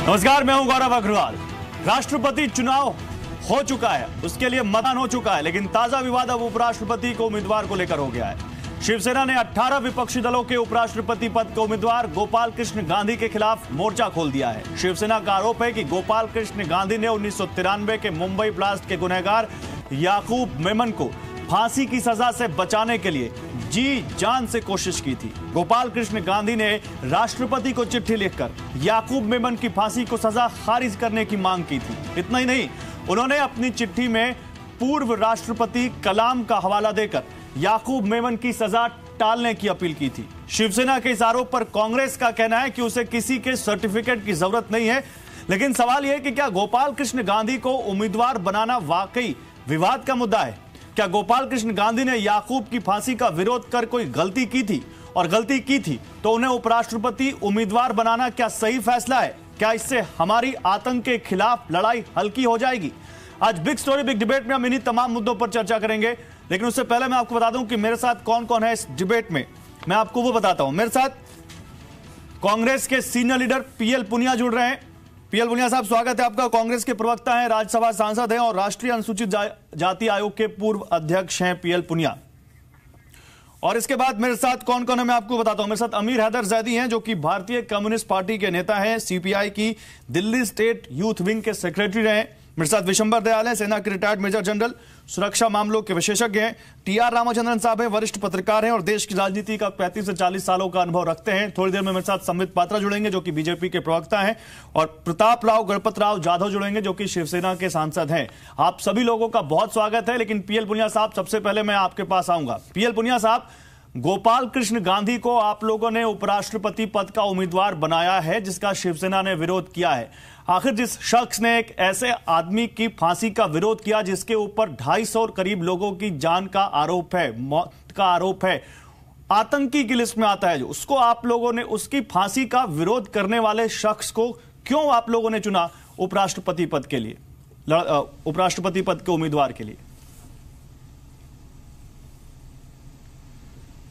नमस्कार, मैं हूं गौरव अग्रवाल। राष्ट्रपति चुनाव हो चुका है, उसके लिए मतदान हो चुका है, लेकिन ताजा विवाद अब उपराष्ट्रपति को उम्मीदवार को लेकर हो गया है। शिवसेना ने 18 विपक्षी दलों के उपराष्ट्रपति पद के उम्मीदवार गोपाल कृष्ण गांधी के खिलाफ मोर्चा खोल दिया है। शिवसेना का आरोप है कि गोपाल कृष्ण गांधी ने 1993 के मुंबई ब्लास्ट के गुनहगार याकूब मेमन को फांसी की सजा से बचाने के लिए जी जान से कोशिश की थी। गोपाल कृष्ण गांधी ने राष्ट्रपति को चिट्ठी लिखकर याकूब मेमन की फांसी को सजा खारिज करने की मांग की थी। इतना ही नहीं, उन्होंने अपनी चिट्ठी में पूर्व राष्ट्रपति कलाम का हवाला देकर याकूब मेमन की सजा टालने की अपील की थी। शिवसेना के इस आरोप पर कांग्रेस का कहना है कि उसे किसी के सर्टिफिकेट की जरूरत नहीं है, लेकिन सवाल यह है कि क्या गोपाल कृष्ण गांधी को उम्मीदवार बनाना वाकई विवाद का मुद्दा है? क्या गोपाल कृष्ण गांधी ने याकूब की फांसी का विरोध कर कोई गलती की थी, और गलती की थी तो उन्हें उपराष्ट्रपति उम्मीदवार बनाना क्या सही फैसला है? क्या इससे हमारी आतंक के खिलाफ लड़ाई हल्की हो जाएगी? आज बिग स्टोरी बिग डिबेट में हम इन्हीं तमाम मुद्दों पर चर्चा करेंगे, लेकिन उससे पहले मैं आपको बता दूं कि मेरे साथ कौन कौन है इस डिबेट में। मैं आपको वो बताता हूं। मेरे साथ कांग्रेस के सीनियर लीडर पीएल पुनिया जुड़ रहे हैं। पीएल पुनिया साहब, स्वागत है आपका। कांग्रेस के प्रवक्ता हैं, राज्यसभा सांसद हैं और राष्ट्रीय अनुसूचित जाति आयोग के पूर्व अध्यक्ष हैं पीएल पुनिया। और इसके बाद मेरे साथ कौन कौन है मैं आपको बताता हूं। मेरे साथ अमीर हैदर जैदी हैं, जो कि भारतीय कम्युनिस्ट पार्टी के नेता हैं, सीपीआई की दिल्ली स्टेट यूथ विंग के सेक्रेटरी रहे। मेरे साथ विशंबर दयाल हैं, सेना के रिटायर्ड मेजर जनरल, सुरक्षा मामलों के विशेषज्ञ हैं। टीआर रामाचंद्रन साहब हैं, वरिष्ठ पत्रकार हैं और देश की राजनीति का 35 से 40 सालों का अनुभव रखते हैं। थोड़ी देर में मेरे साथ संबित पात्रा जुड़ेंगे, जो कि बीजेपी के प्रवक्ता हैं, और प्रताप राव गणपत राव जाधव जुड़ेंगे, जो कि शिवसेना के सांसद हैं। आप सभी लोगों का बहुत स्वागत है। लेकिन पीएल पुनिया साहब, सबसे पहले मैं आपके पास आऊंगा। पीएल पुनिया साहब, गोपाल कृष्ण गांधी को आप लोगों ने उपराष्ट्रपति पद का उम्मीदवार बनाया है, जिसका शिवसेना ने विरोध किया है। आखिर जिस शख्स ने एक ऐसे आदमी की फांसी का विरोध किया जिसके ऊपर 250 करीब लोगों की जान का आरोप है, मौत का आरोप है, आतंकी की लिस्ट में आता है, जो उसको आप लोगों ने, उसकी फांसी का विरोध करने वाले शख्स को क्यों आप लोगों ने चुना उपराष्ट्रपति पद के लिए, उपराष्ट्रपति पद के उम्मीदवार के लिए?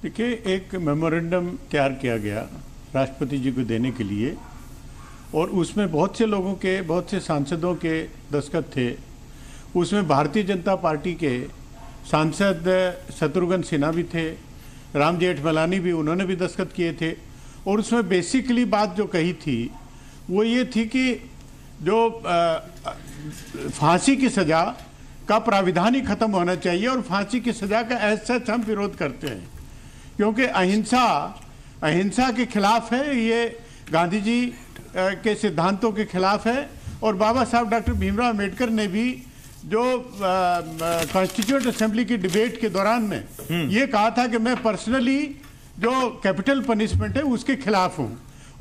देखिए, एक मेमोरेंडम तैयार किया गया राष्ट्रपति जी को देने के लिए, और उसमें बहुत से लोगों के, बहुत से सांसदों के दस्तखत थे। उसमें भारतीय जनता पार्टी के सांसद शत्रुघ्न सिन्हा भी थे, राम जेठमलानी भी, उन्होंने भी दस्तखत किए थे। और उसमें बेसिकली बात जो कही थी वो ये थी कि जो फांसी की सज़ा का प्राविधान ही खत्म होना चाहिए, और फांसी की सज़ा का एज सच हम विरोध करते हैं, क्योंकि अहिंसा के खिलाफ है, ये गांधी जी के सिद्धांतों के खिलाफ है। और बाबा साहब डॉक्टर भीमराव अम्बेडकर ने भी जो कॉन्स्टिट्यूएंट असेंबली की डिबेट के दौरान में ये कहा था कि मैं पर्सनली जो कैपिटल पनिशमेंट है उसके खिलाफ हूं।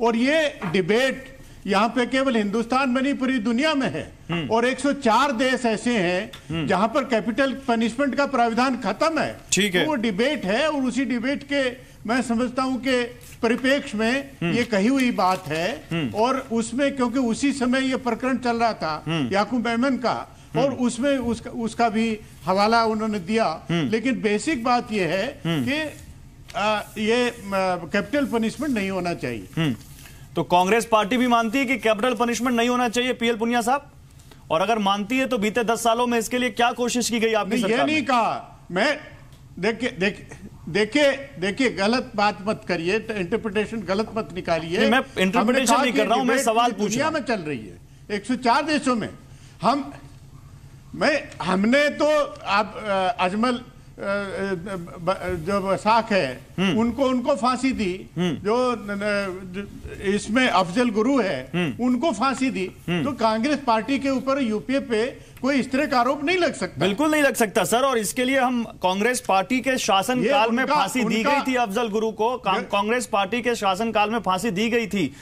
और ये डिबेट यहाँ पे केवल हिंदुस्तान में नहीं, पूरी दुनिया में है। और 104 देश ऐसे हैं जहां पर कैपिटल पनिशमेंट का प्राविधान खत्म है। ठीक है, तो वो डिबेट है, और उसी डिबेट के मैं समझता हूं कि परिप्रेक्ष्य में ये कही हुई बात है। और उसमें क्योंकि उसी समय ये प्रकरण चल रहा था याकूब मेमन का, और उसमें उसका भी हवाला उन्होंने दिया। लेकिन बेसिक बात ये है कि ये कैपिटल पनिशमेंट नहीं होना चाहिए। तो कांग्रेस पार्टी भी मानती है कि कैपिटल पनिशमेंट नहीं होना चाहिए, पीएल पुनिया साहब? और अगर मानती है तो बीते 10 सालों में इसके लिए क्या कोशिश की गई आपकी सरकार? ये नहीं कहा मैं। देखिए, गलत बात मत करिए, इंटरप्रिटेशन गलत मत निकालिए। मैं इंटरप्रिटेशन नहीं कर रहा हूं, मैं सवाल पूछ रहा हूं। दुनिया में चल रही है 104 देशों में। हमने तो आप अजमल जो वसाक है उनको फांसी दी, जो इसमें अफजल गुरु है उनको फांसी दी। तो कांग्रेस पार्टी के ऊपर यूपीए पे कोई इस तरह का आरोप नहीं लग सकता। बिल्कुल नहीं लग सकता सर, और इसके लिए हम कांग्रेस पार्टी के शासन काल में फांसी दी गई थी अफजल गुरु को। कांग्रेस पार्टी के शासन काल में फांसी दी गई थी,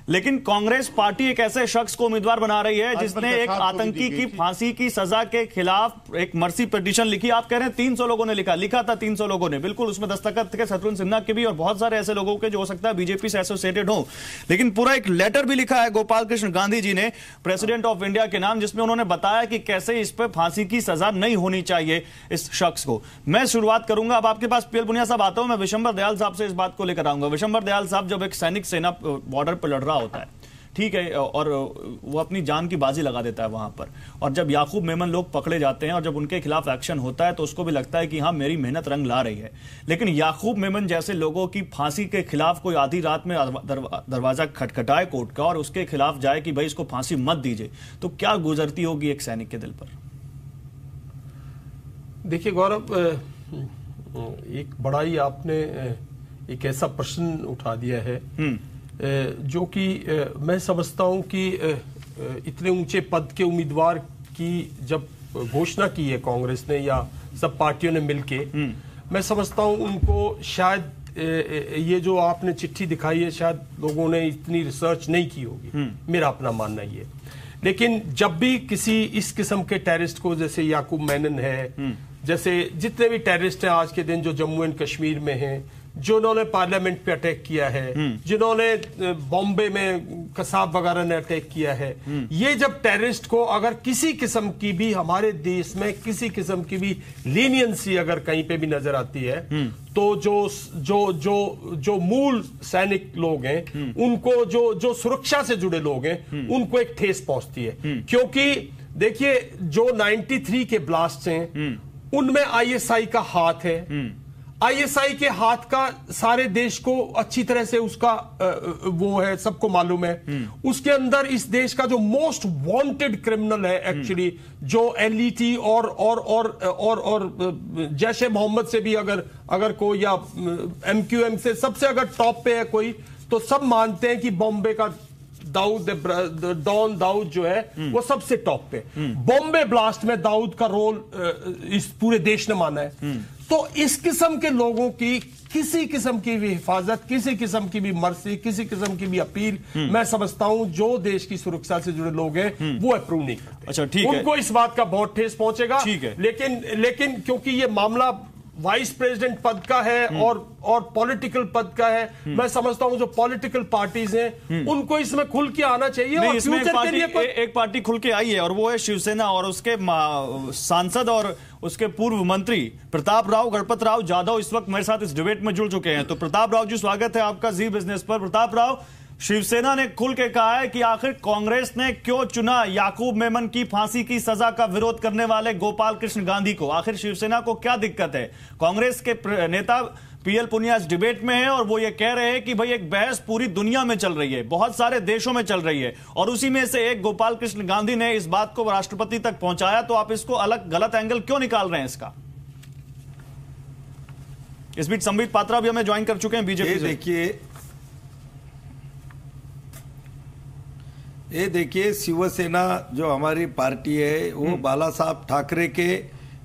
लेकिन कांग्रेस पार्टी एक ऐसे शख्स को उम्मीदवार बना रही है जिसने एक आतंकी की फांसी की सजा के खिलाफ एक मर्सी पिटीशन लिखी। आप कह रहे हैं 300 लोगों ने लिखा था 300 लोगों ने, बिल्कुल उसमें दस्तखत थे शत्रुघ्न सिन्हा के भी और बहुत सारे ऐसे लोगों के जो हो सकता है बीजेपी से एसोसिएटेड हो। लेकिन पूरा एक लेटर भी लिखा है गोपाल कृष्ण गांधी जी ने प्रेसिडेंट ऑफ इंडिया के नाम, जिसमें उन्होंने बताया कि कैसे इस पर फांसी की सजा नहीं होनी चाहिए इस शख्स को। मैं शुरुआत करूंगा, अब आपके पास पीएल पुनिया साहब आता हूं, मैं विशंबर दयाल साहब से इस बात को लेकर आऊंगा। विशंबर दयाल साहब, जब एक सैनिक सेना बॉर्डर पर लड़ रहा होता है, ठीक है, और वो अपनी जान की बाजी लगा देता है वहां पर। और जब याकूब मेमन लोग पकड़े जाते हैं और जब उनके खिलाफ एक्शन होता है तो उसको भी लगता है कि हाँ, मेरी मेहनत रंग ला रही है। लेकिन याकूब मेमन जैसे लोगों की फांसी के खिलाफ कोई आधी रात में दरवाजा खटखटाए कोर्ट का और उसके खिलाफ जाए कि भाई इसको फांसी मत दीजिए, तो क्या गुजरती होगी एक सैनिक के दिल पर? देखिए गौरव, एक बड़ा ही आपने एक ऐसा प्रश्न उठा दिया है जो कि मैं समझता हूं कि इतने ऊंचे पद के उम्मीदवार की जब घोषणा की है कांग्रेस ने या सब पार्टियों ने मिलके, मैं समझता हूं उनको शायद ये जो आपने चिट्ठी दिखाई है शायद लोगों ने इतनी रिसर्च नहीं की होगी, मेरा अपना मानना ये। लेकिन जब भी किसी इस किस्म के टेररिस्ट को, जैसे याकूब मेनन है, जैसे जितने भी टेररिस्ट हैं आज के दिन जो जम्मू एंड कश्मीर में हैं, जिन्होंने पार्लियामेंट पे अटैक किया है, जिन्होंने बॉम्बे में कसाब वगैरह ने अटैक किया है, ये जब टेररिस्ट को अगर किसी किस्म की भी हमारे देश में किसी किस्म की भी लीनियंसी अगर कहीं पे भी नजर आती है, तो जो मूल सैनिक लोग हैं, उनको जो सुरक्षा से जुड़े लोग हैं, उनको एक ठेस पहुंचती है। क्योंकि देखिए जो 93 के ब्लास्ट हैं उनमें आईएसआई का हाथ है। आईएसआई के हाथ का सारे देश को अच्छी तरह से उसका वो है, सबको मालूम है। उसके अंदर इस देश का जो मोस्ट वांटेड क्रिमिनल है एक्चुअली, जो एलईटी और जैश ए मोहम्मद से भी अगर कोई या एमक्यूएम से सबसे अगर टॉप पे है कोई, तो सब मानते हैं कि बॉम्बे का डॉन दाऊद जो है वो सबसे टॉप पे। बॉम्बे ब्लास्ट में दाऊद का रोल इस पूरे देश ने माना है। तो इस किस्म के लोगों की किसी किस्म की भी हिफाजत, किसी किस्म की भी मर्सी, किसी किस्म की भी अपील, मैं समझता हूं जो देश की सुरक्षा से जुड़े लोग हैं वो अप्रूव नहीं करते। अच्छा, ठीक है, उनको इस बात का बहुत ठेस पहुंचेगा। ठीक है, लेकिन क्योंकि ये मामला वाइस प्रेसिडेंट पद का है और पॉलिटिकल पद का है, मैं समझता हूं जो पॉलिटिकल पार्टीज हैं उनको इसमें खुल के आना चाहिए। नहीं, और इसमें एक पार्टी खुल के आई है और वो है शिवसेना, और उसके सांसद और उसके पूर्व मंत्री प्रताप राव गणपत राव जाधव इस वक्त मेरे साथ इस डिबेट में जुड़ चुके हैं। तो प्रताप राव जी, स्वागत है आपका जी बिजनेस पर। प्रताप राव, शिवसेना ने खुल के कहा है कि आखिर कांग्रेस ने क्यों चुना याकूब मेमन की फांसी की सजा का विरोध करने वाले गोपाल कृष्ण गांधी को। आखिर शिवसेना को क्या दिक्कत है? कांग्रेस के नेता पीएल पुनिया इस डिबेट में है और वो ये कह रहे हैं कि भाई एक बहस पूरी दुनिया में चल रही है, बहुत सारे देशों में चल रही है, और उसी में से एक गोपाल कृष्ण गांधी ने इस बात को राष्ट्रपति तक पहुंचाया, तो आप इसको अलग गलत एंगल क्यों निकाल रहे हैं इसका? इस बीच संबित पात्रा भी हमें ज्वाइन कर चुके हैं बीजेपी से। ये देखिए, शिवसेना जो हमारी पार्टी है वो बाला साहब ठाकरे के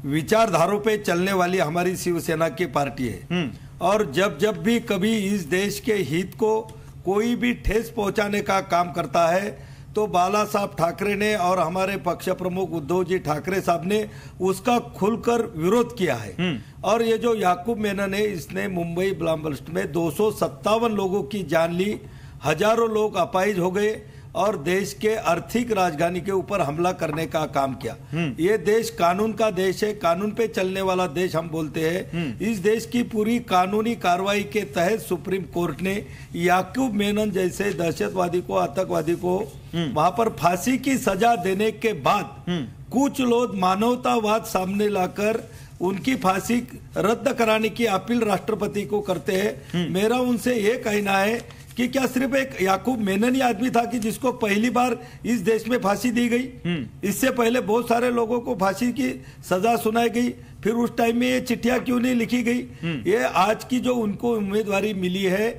विचारधारों पे चलने वाली हमारी शिवसेना की पार्टी है। और जब भी कभी इस देश के हित को कोई भी ठेस पहुंचाने का काम करता है तो बाला साहब ठाकरे ने और हमारे पक्ष प्रमुख उद्धव जी ठाकरे साहब ने उसका खुलकर विरोध किया है। और ये जो याकूब मेनन है, इसने मुंबई ब्लास्ट में 257 लोगों की जान ली, हजारों लोग अपाहिज हो गए और देश के आर्थिक राजधानी के ऊपर हमला करने का काम किया। ये देश कानून का देश है, कानून पे चलने वाला देश हम बोलते हैं। इस देश की पूरी कानूनी कार्रवाई के तहत सुप्रीम कोर्ट ने याकूब मेनन जैसे दहशतवादी को, आतंकवादी को वहां पर फांसी की सजा देने के बाद कुछ लोग मानवतावाद सामने लाकर उनकी फांसी रद्द कराने की अपील राष्ट्रपति को करते हैं। मेरा उनसे ये कहना है कि क्या सिर्फ एक याकूब मेनन ही आदमी था कि जिसको पहली बार इस देश में फांसी दी गई? इससे पहले बहुत सारे लोगों को फांसी की सजा सुनाई गई, फिर उस टाइम में ये चिट्ठियां क्यों नहीं लिखी गई? ये आज की जो उनको उम्मीदवारी मिली है,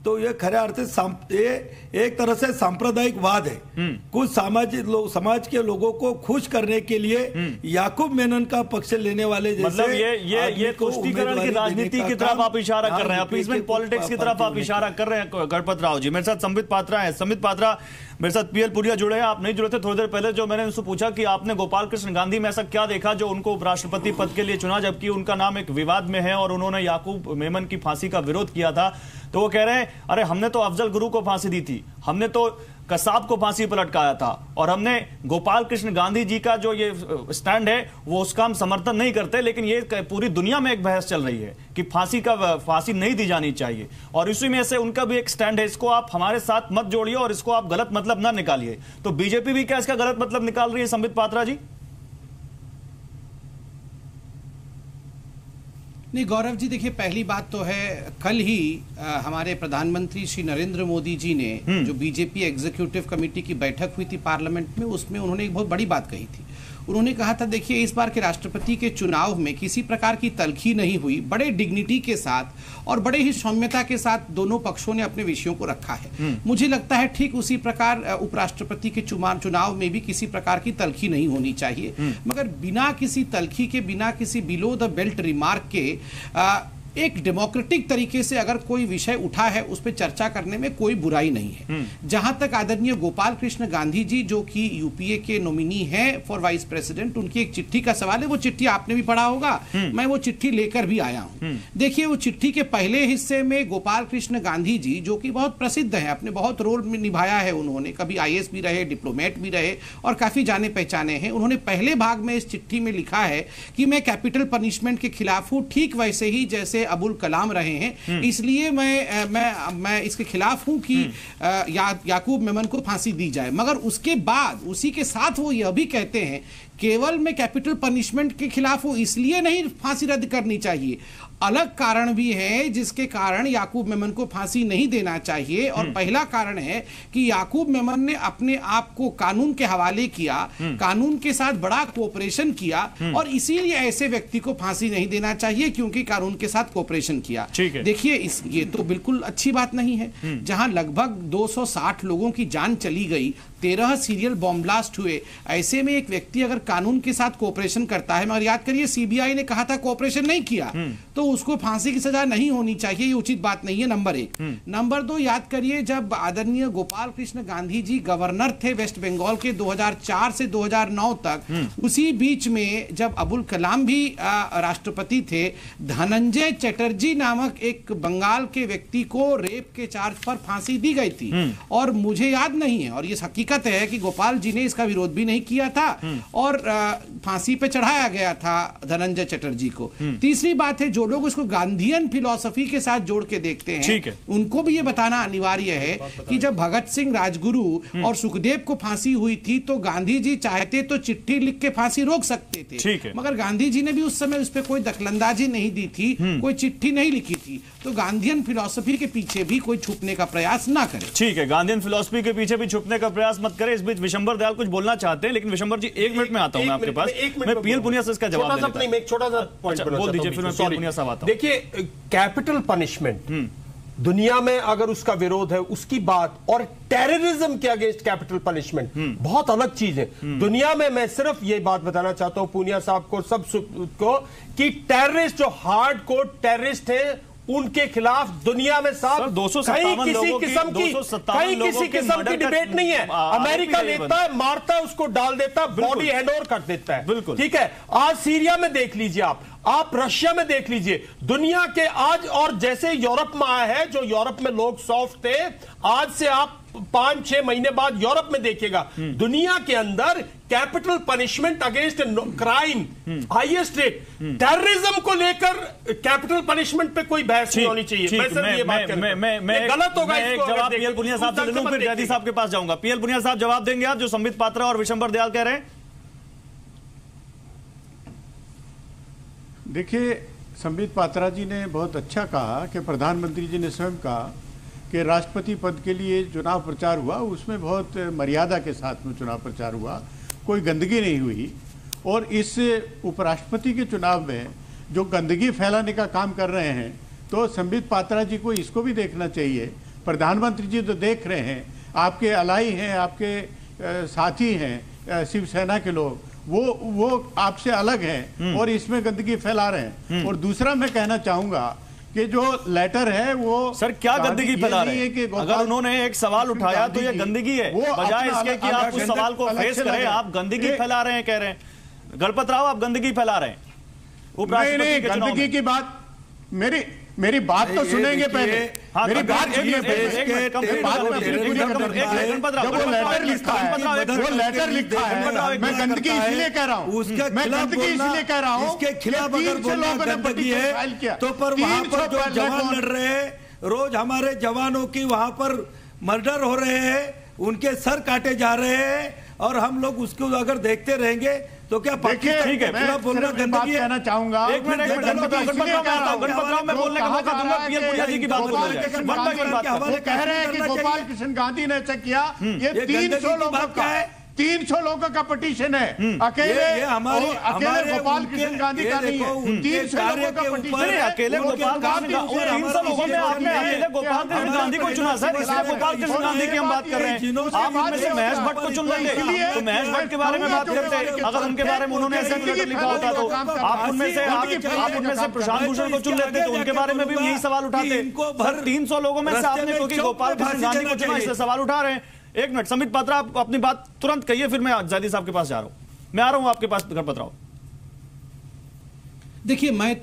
तो ये खरे अर्थ से ये एक तरह से सांप्रदायिकवाद है। कुछ समाज के लोगों को खुश करने के लिए याकूब मेनन का पक्ष लेने वाले जैसे, मतलब ये तुष्टीकरण की राजनीति की तरफ आप इशारा कर रहे हैं, अपीजमेंट पॉलिटिक्स की तरफ आप इशारा कर रहे हैं गणपत राव जी। मेरे साथ संबित पात्रा है। संबित पात्रा, मेरे साथ पीएल पुनिया जुड़े हैं, आप नहीं जुड़े थे थोड़ी देर पहले। जो मैंने उनसे पूछा कि आपने गोपाल कृष्ण गांधी में ऐसा क्या देखा जो उनको उपराष्ट्रपति पद के लिए चुना, जबकि उनका नाम एक विवाद में है और उन्होंने याकूब मेमन की फांसी का विरोध किया था, तो वो कह रहे हैं अरे हमने तो अफजल गुरु को फांसी दी थी, हमने तो कसाब को फांसी पर लटकाया था, और हमने गोपाल कृष्ण गांधी जी का जो ये स्टैंड है वो उसका हम समर्थन नहीं करते, लेकिन ये पूरी दुनिया में एक बहस चल रही है कि फांसी नहीं दी जानी चाहिए, और इसी में से उनका भी एक स्टैंड है। इसको आप हमारे साथ मत जोड़िए और इसको आप गलत मतलब ना निकालिए। तो बीजेपी भी क्या इसका गलत मतलब निकाल रही है संबित पात्रा जी? नहीं गौरव जी, देखिए पहली बात तो है, कल ही हमारे प्रधानमंत्री श्री नरेंद्र मोदी जी ने जो बीजेपी एग्जीक्यूटिव कमेटी की बैठक हुई थी पार्लियामेंट में, उसमें उन्होंने एक बहुत बड़ी बात कही थी। उन्होंने कहा था, देखिए इस बार के राष्ट्रपति के चुनाव में किसी प्रकार की तल्खी नहीं हुई, बड़े डिग्निटी के साथ और बड़े ही सौम्यता के साथ दोनों पक्षों ने अपने विषयों को रखा है। मुझे लगता है ठीक उसी प्रकार उपराष्ट्रपति के चुनाव में भी किसी प्रकार की तल्खी नहीं होनी चाहिए, मगर बिना किसी तल्खी के, बिना किसी बिलो द बेल्ट रिमार्क के एक डेमोक्रेटिक तरीके से अगर कोई विषय उठा है उस पर चर्चा करने में कोई बुराई नहीं है। जहां तक आदरणीय गोपाल कृष्ण गांधी जी जो कि यूपीए के नॉमिनी हैं फॉर वाइस प्रेसिडेंट, उनकी एक चिट्ठी का सवाल है। वो चिट्ठी आपने भी पढ़ा होगा, मैं वो चिट्ठी लेकर भी आया हूं। देखिए वो चिट्ठी के पहले हिस्से में गोपाल कृष्ण गांधी जी जो कि बहुत प्रसिद्ध है, अपने बहुत रोल में निभाया है उन्होंने, कभी आईएएस भी रहे, डिप्लोमेट भी रहे और काफी जाने पहचाने हैं। उन्होंने पहले भाग में इस चिट्ठी में लिखा है कि मैं कैपिटल पनिशमेंट के खिलाफ हूं, ठीक वैसे ही जैसे अबुल कलाम रहे हैं, इसलिए मैं इसके खिलाफ हूं कि याकूब मेमन को फांसी दी जाए। मगर उसके बाद उसी के साथ वो यह भी कहते हैं केवल मैं कैपिटल पनिशमेंट के खिलाफ हूं इसलिए नहीं फांसी रद्द करनी चाहिए, अलग कारण भी है जिसके कारण याकूब मेमन को फांसी नहीं देना चाहिए। और पहला कारण है कि याकूब मेमन ने अपने आप को कानून के हवाले किया, कानून के साथ बड़ा कोऑपरेशन किया और इसीलिए ऐसे व्यक्ति को फांसी नहीं देना चाहिए क्योंकि कानून के साथ कोऑपरेशन किया। देखिए ये तो बिल्कुल अच्छी बात नहीं है। जहां लगभग 260 लोगों की जान चली गई, 13 सीरियल बॉम्ब ब्लास्ट हुए, ऐसे में एक व्यक्ति अगर कानून के साथ कोऑपरेशन करता है, मगर याद करिए सीबीआई ने कहा था कोऑपरेशन नहीं किया, तो उसको फांसी की सजा नहीं होनी चाहिए, ये उचित बात नहीं है। नंबर 1। नंबर 2, याद करिए जब आदरणीय गोपाल कृष्ण गांधी जी गवर्नर थे वेस्ट बंगाल के 2004 से 2009 तक, उसी बीच में जब अबुल कलाम भी राष्ट्रपति थे, धनंजय चटर्जी नामक एक बंगाल के व्यक्ति को रेप के चार्ज पर फांसी दी गई थी। और मुझे याद नहीं है, और ये हकीकत है कि गोपाल जी ने इसका विरोध भी नहीं किया था और फांसी पे चढ़ाया गया था धनंजय चटर्जी को। तीसरी बात है, जो लोग उसको गांधीयन फिलॉसफी के साथ जोड़ के देखते हैं, उनको भी ये बताना अनिवार्य है कि जब भगत सिंह, राजगुरु और सुखदेव को फांसी हुई थी तो गांधी जी चाहते तो चिट्ठी लिख के फांसी रोक सकते थे, मगर गांधी जी ने भी उस समय उस पर कोई दखलंदाजी नहीं दी थी, कोई चिट्ठी नहीं लिखी थी। तो गांधीयन फिलॉसफी के पीछे भी कोई छुपने का प्रयास ना करे। ठीक है, गांधीयन फिलॉसफी के पीछे भी छुपने का प्रयास मत करें। इस बीच विशंबर दयाल कुछ बोलना चाहते हैं, लेकिन विशंबर जी 1 मिनट में आता हूं मैं आपके पास। मैं पीएल पुनिया से इसका जवाब देता हूं। एक छोटा सा पॉइंट बोल दीजिए, फिर मैं पीएल पुनिया साहब आता हूं। देखिए कैपिटल पनिशमेंट दुनिया में अगर उसका विरोध है उसकी बात, और टेररिज्म के अगेंस्ट कैपिटल पनिशमेंट बहुत अलग चीज है। दुनिया में मैं सिर्फ ये बात बताना चाहता हूं पूनिया साहब को, सब को, कि टेररिस्ट जो हार्डकोर टेररिस्ट है उनके खिलाफ दुनिया में साहब कहीं किसी किस्म की डिबेट नहीं है। अमेरिका लेता है, मारता है, उसको डाल देता है, बॉडी हैंड ओवर कर देता है। बिल्कुल ठीक है। आज सीरिया में देख लीजिए, आप रशिया में देख लीजिए, दुनिया के आज, और जैसे यूरोप में आया है, जो यूरोप में लोग सॉफ्ट थे, आज से आप 5-6 महीने बाद यूरोप में देखिएगा दुनिया के अंदर capital punishment against crime highest rate. Terrorism को लेकर कैपिटल पनिशमेंट पे कोई बहस नहीं होनी चाहिए। मैं सिर्फ ये बात गलत होगा। एक जवाब पीएल पुनिया साहब से ले लूं, फिर जयदी साहब के पास जाऊंगा। पीएल पुनिया साहब जवाब देंगे आप जो संबित पात्रा और विशंबर दयाल कह रहे हैं? देखिए, संबित पात्रा जी ने बहुत अच्छा कहा कि प्रधानमंत्री जी ने स्वयं कहा कि राष्ट्रपति पद के लिए चुनाव प्रचार हुआ, उसमें बहुत मर्यादा के साथ में चुनाव प्रचार हुआ, कोई गंदगी नहीं हुई। और इस उपराष्ट्रपति के चुनाव में जो गंदगी फैलाने का काम कर रहे हैं, तो संबित पात्रा जी को इसको भी देखना चाहिए। प्रधानमंत्री जी तो देख रहे हैं, आपके अलाई हैं, आपके साथी हैं शिवसेना के लोग, वो आपसे अलग हैं और इसमें गंदगी फैला रहे हैं। और दूसरा मैं कहना चाहूंगा कि जो लेटर है वो सर क्या गंदगी फैला रहे हैं? अगर उन्होंने एक सवाल उठाया तो ये गंदगी है, बजाय इसके कि आप उस सवाल को फेस करें, आप गंदगी फैला रहे हैं, कह रहे हैं गणपत राव आप गंदगी फैला रहे हैं। नहीं, गंदगी की बात, मेरी बात तो सुनेंगे पहले। हाँ, मेरी बात एक सुनिए मिनट, एक मिनट, कंप्लीट बात करो, में एक मिनट, पूरी गणपत राव, करना है। गणपत राव, जब वो गणपत राव, लेटर लिखा है, गणपत राव, एक वो मिनट, लेटर लिखा गणपत राव, है, एक मैं मिनट, गंदगी इसलिए कह रहा हूँ, उसके मैं खिलाफ गंदगी बोलना, इसलिए कह रहा हूँ, इसके खिलाफ अगर 300 बोलना लोगों ने गंदगी petition file किया। है तो पर वहां पर 300 जो जवान लड़ रहे हैं, रोज हमारे जवानों की वहां पर मर्डर हो रहे हैं, उनके सर काटे जा रहे हैं, और हम लोग उसको अगर देखते रहेंगे तो क्या पाकिस्तान ठीक है, के खिलाफ बोलना बात गंदगी है? कहना चाहूंगा, एक मिनट, गणपत राव, गणपत राव, मैं बोलने का मौका दूंगा, पीएल पुनिया जी की बात बोल रहे हैं, वन बाय वन बात करते हैं। वो कह रहे हैं कि गोपाल कृष्ण गांधी ने ऐसा किया, ये 300 लोगों का है, 300 लोगों का पिटीशन है, अकेले गोपाल कृष्ण गांधी का नहीं है, 300 लोगों का पिटीशन है। अकेले गोपाल कृष्ण 300 लोगों में आपने अकेले गोपाल कृष्ण गांधी को चुना सर, इसलिए गोपाल कृष्ण गांधी की हम बात कर रहे हैं। आप उनमें से महेश भट्ट को चुन लेंगे तो महेश भट्ट के बारे में बात करते हैं, अगर उनके बारे में उन्होंने ऐसा लेटर लिखा होता तो आप उनमें से प्रशांत भूषण को चुन लेते तो उनके बारे में भी यही सवाल उठाते। 300 लोगों में से आपने क्योंकि गोपाल कृष्ण गांधी को चुना इसलिए सवाल उठा रहे हैं। एक मिनट, संबित पात्रा, आप अपनी बात तुरंत कहिए, फिर मैं जैदी साहब के पास जा रहा हूं। मैं आ रहा हूं आपके पास, गणपत राव। देखिए, मैं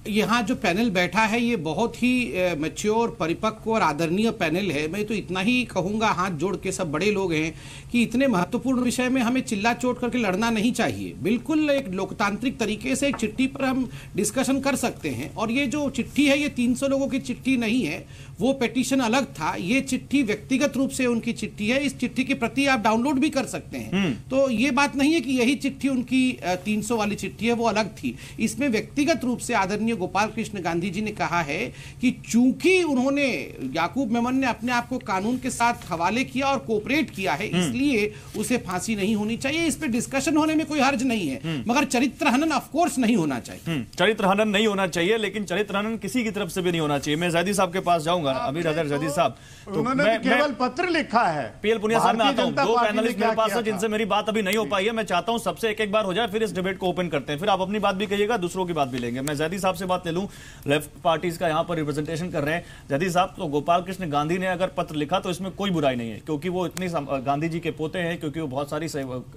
यहाँ जो पैनल बैठा है ये बहुत ही मैच्योर, परिपक्व और आदरणीय पैनल है। मैं तो इतना ही कहूँगा, हाथ जोड़ के, सब बड़े लोग हैं, कि इतने महत्वपूर्ण विषय में हमें चिल्ला चोट करके लड़ना नहीं चाहिए। बिल्कुल एक लोकतांत्रिक तरीके से एक चिट्ठी पर हम डिस्कशन कर सकते हैं। और ये जो चिट्ठी है, ये 300 लोगों की चिट्ठी नहीं है, वो पिटीशन अलग था। ये चिट्ठी व्यक्तिगत रूप से उनकी चिट्ठी है। इस चिट्ठी की प्रति आप डाउनलोड भी कर सकते हैं। तो ये बात नहीं है कि यही चिट्ठी उनकी 300 वाली चिट्ठी है, वो अलग थी। इसमें व्यक्तिगत रूप से आदरणीय गोपाल कृष्ण गांधी जी ने कहा है कि चूंकि उन्होंने, याकूब मेमन ने अपने आप को कानून के साथ हवाले किया और कोऑपरेट किया है, इसलिए उसे फांसी नहीं होनी चाहिए। इस पे डिस्कशन होने में कोई हर्ज नहीं है, मगर चरित्र हनन ऑफ कोर्स नहीं होना चाहिए। चरित्र हनन नहीं होना चाहिए, लेकिन चरित्र हनन किसी की तरफ से भी नहीं होना चाहिए। मैं जैदी साहब के पास जाऊंगा, अभी रजर जैदी साहब, तो उन्होंने केवल पत्र लिखा है। पीएल पुनिया साहब में आता हूं, दो पैनलिस्ट मेरे पास है है जिनसे मेरी बात अभी नहीं हो पाई है। मैं चाहता हूं सबसे एक बार हो जाए, फिर इस डिबेट को ओपन करते हैं, फिर आप अपनी बात भी कहिएगा, दूसरों की बात भी लेंगे। मैं जैदी साहब से बात ले लूं, लेफ्ट पार्टीज का यहां पर रिप्रेजेंटेशन कर रहे हैं। जैदी साहब, तो गोपाल कृष्ण गांधी ने अगर पत्र लिखा तो इसमें कोई बुराई नहीं है, क्योंकि वो इतनी गांधी जी के पोते हैं, क्योंकि वो बहुत सारी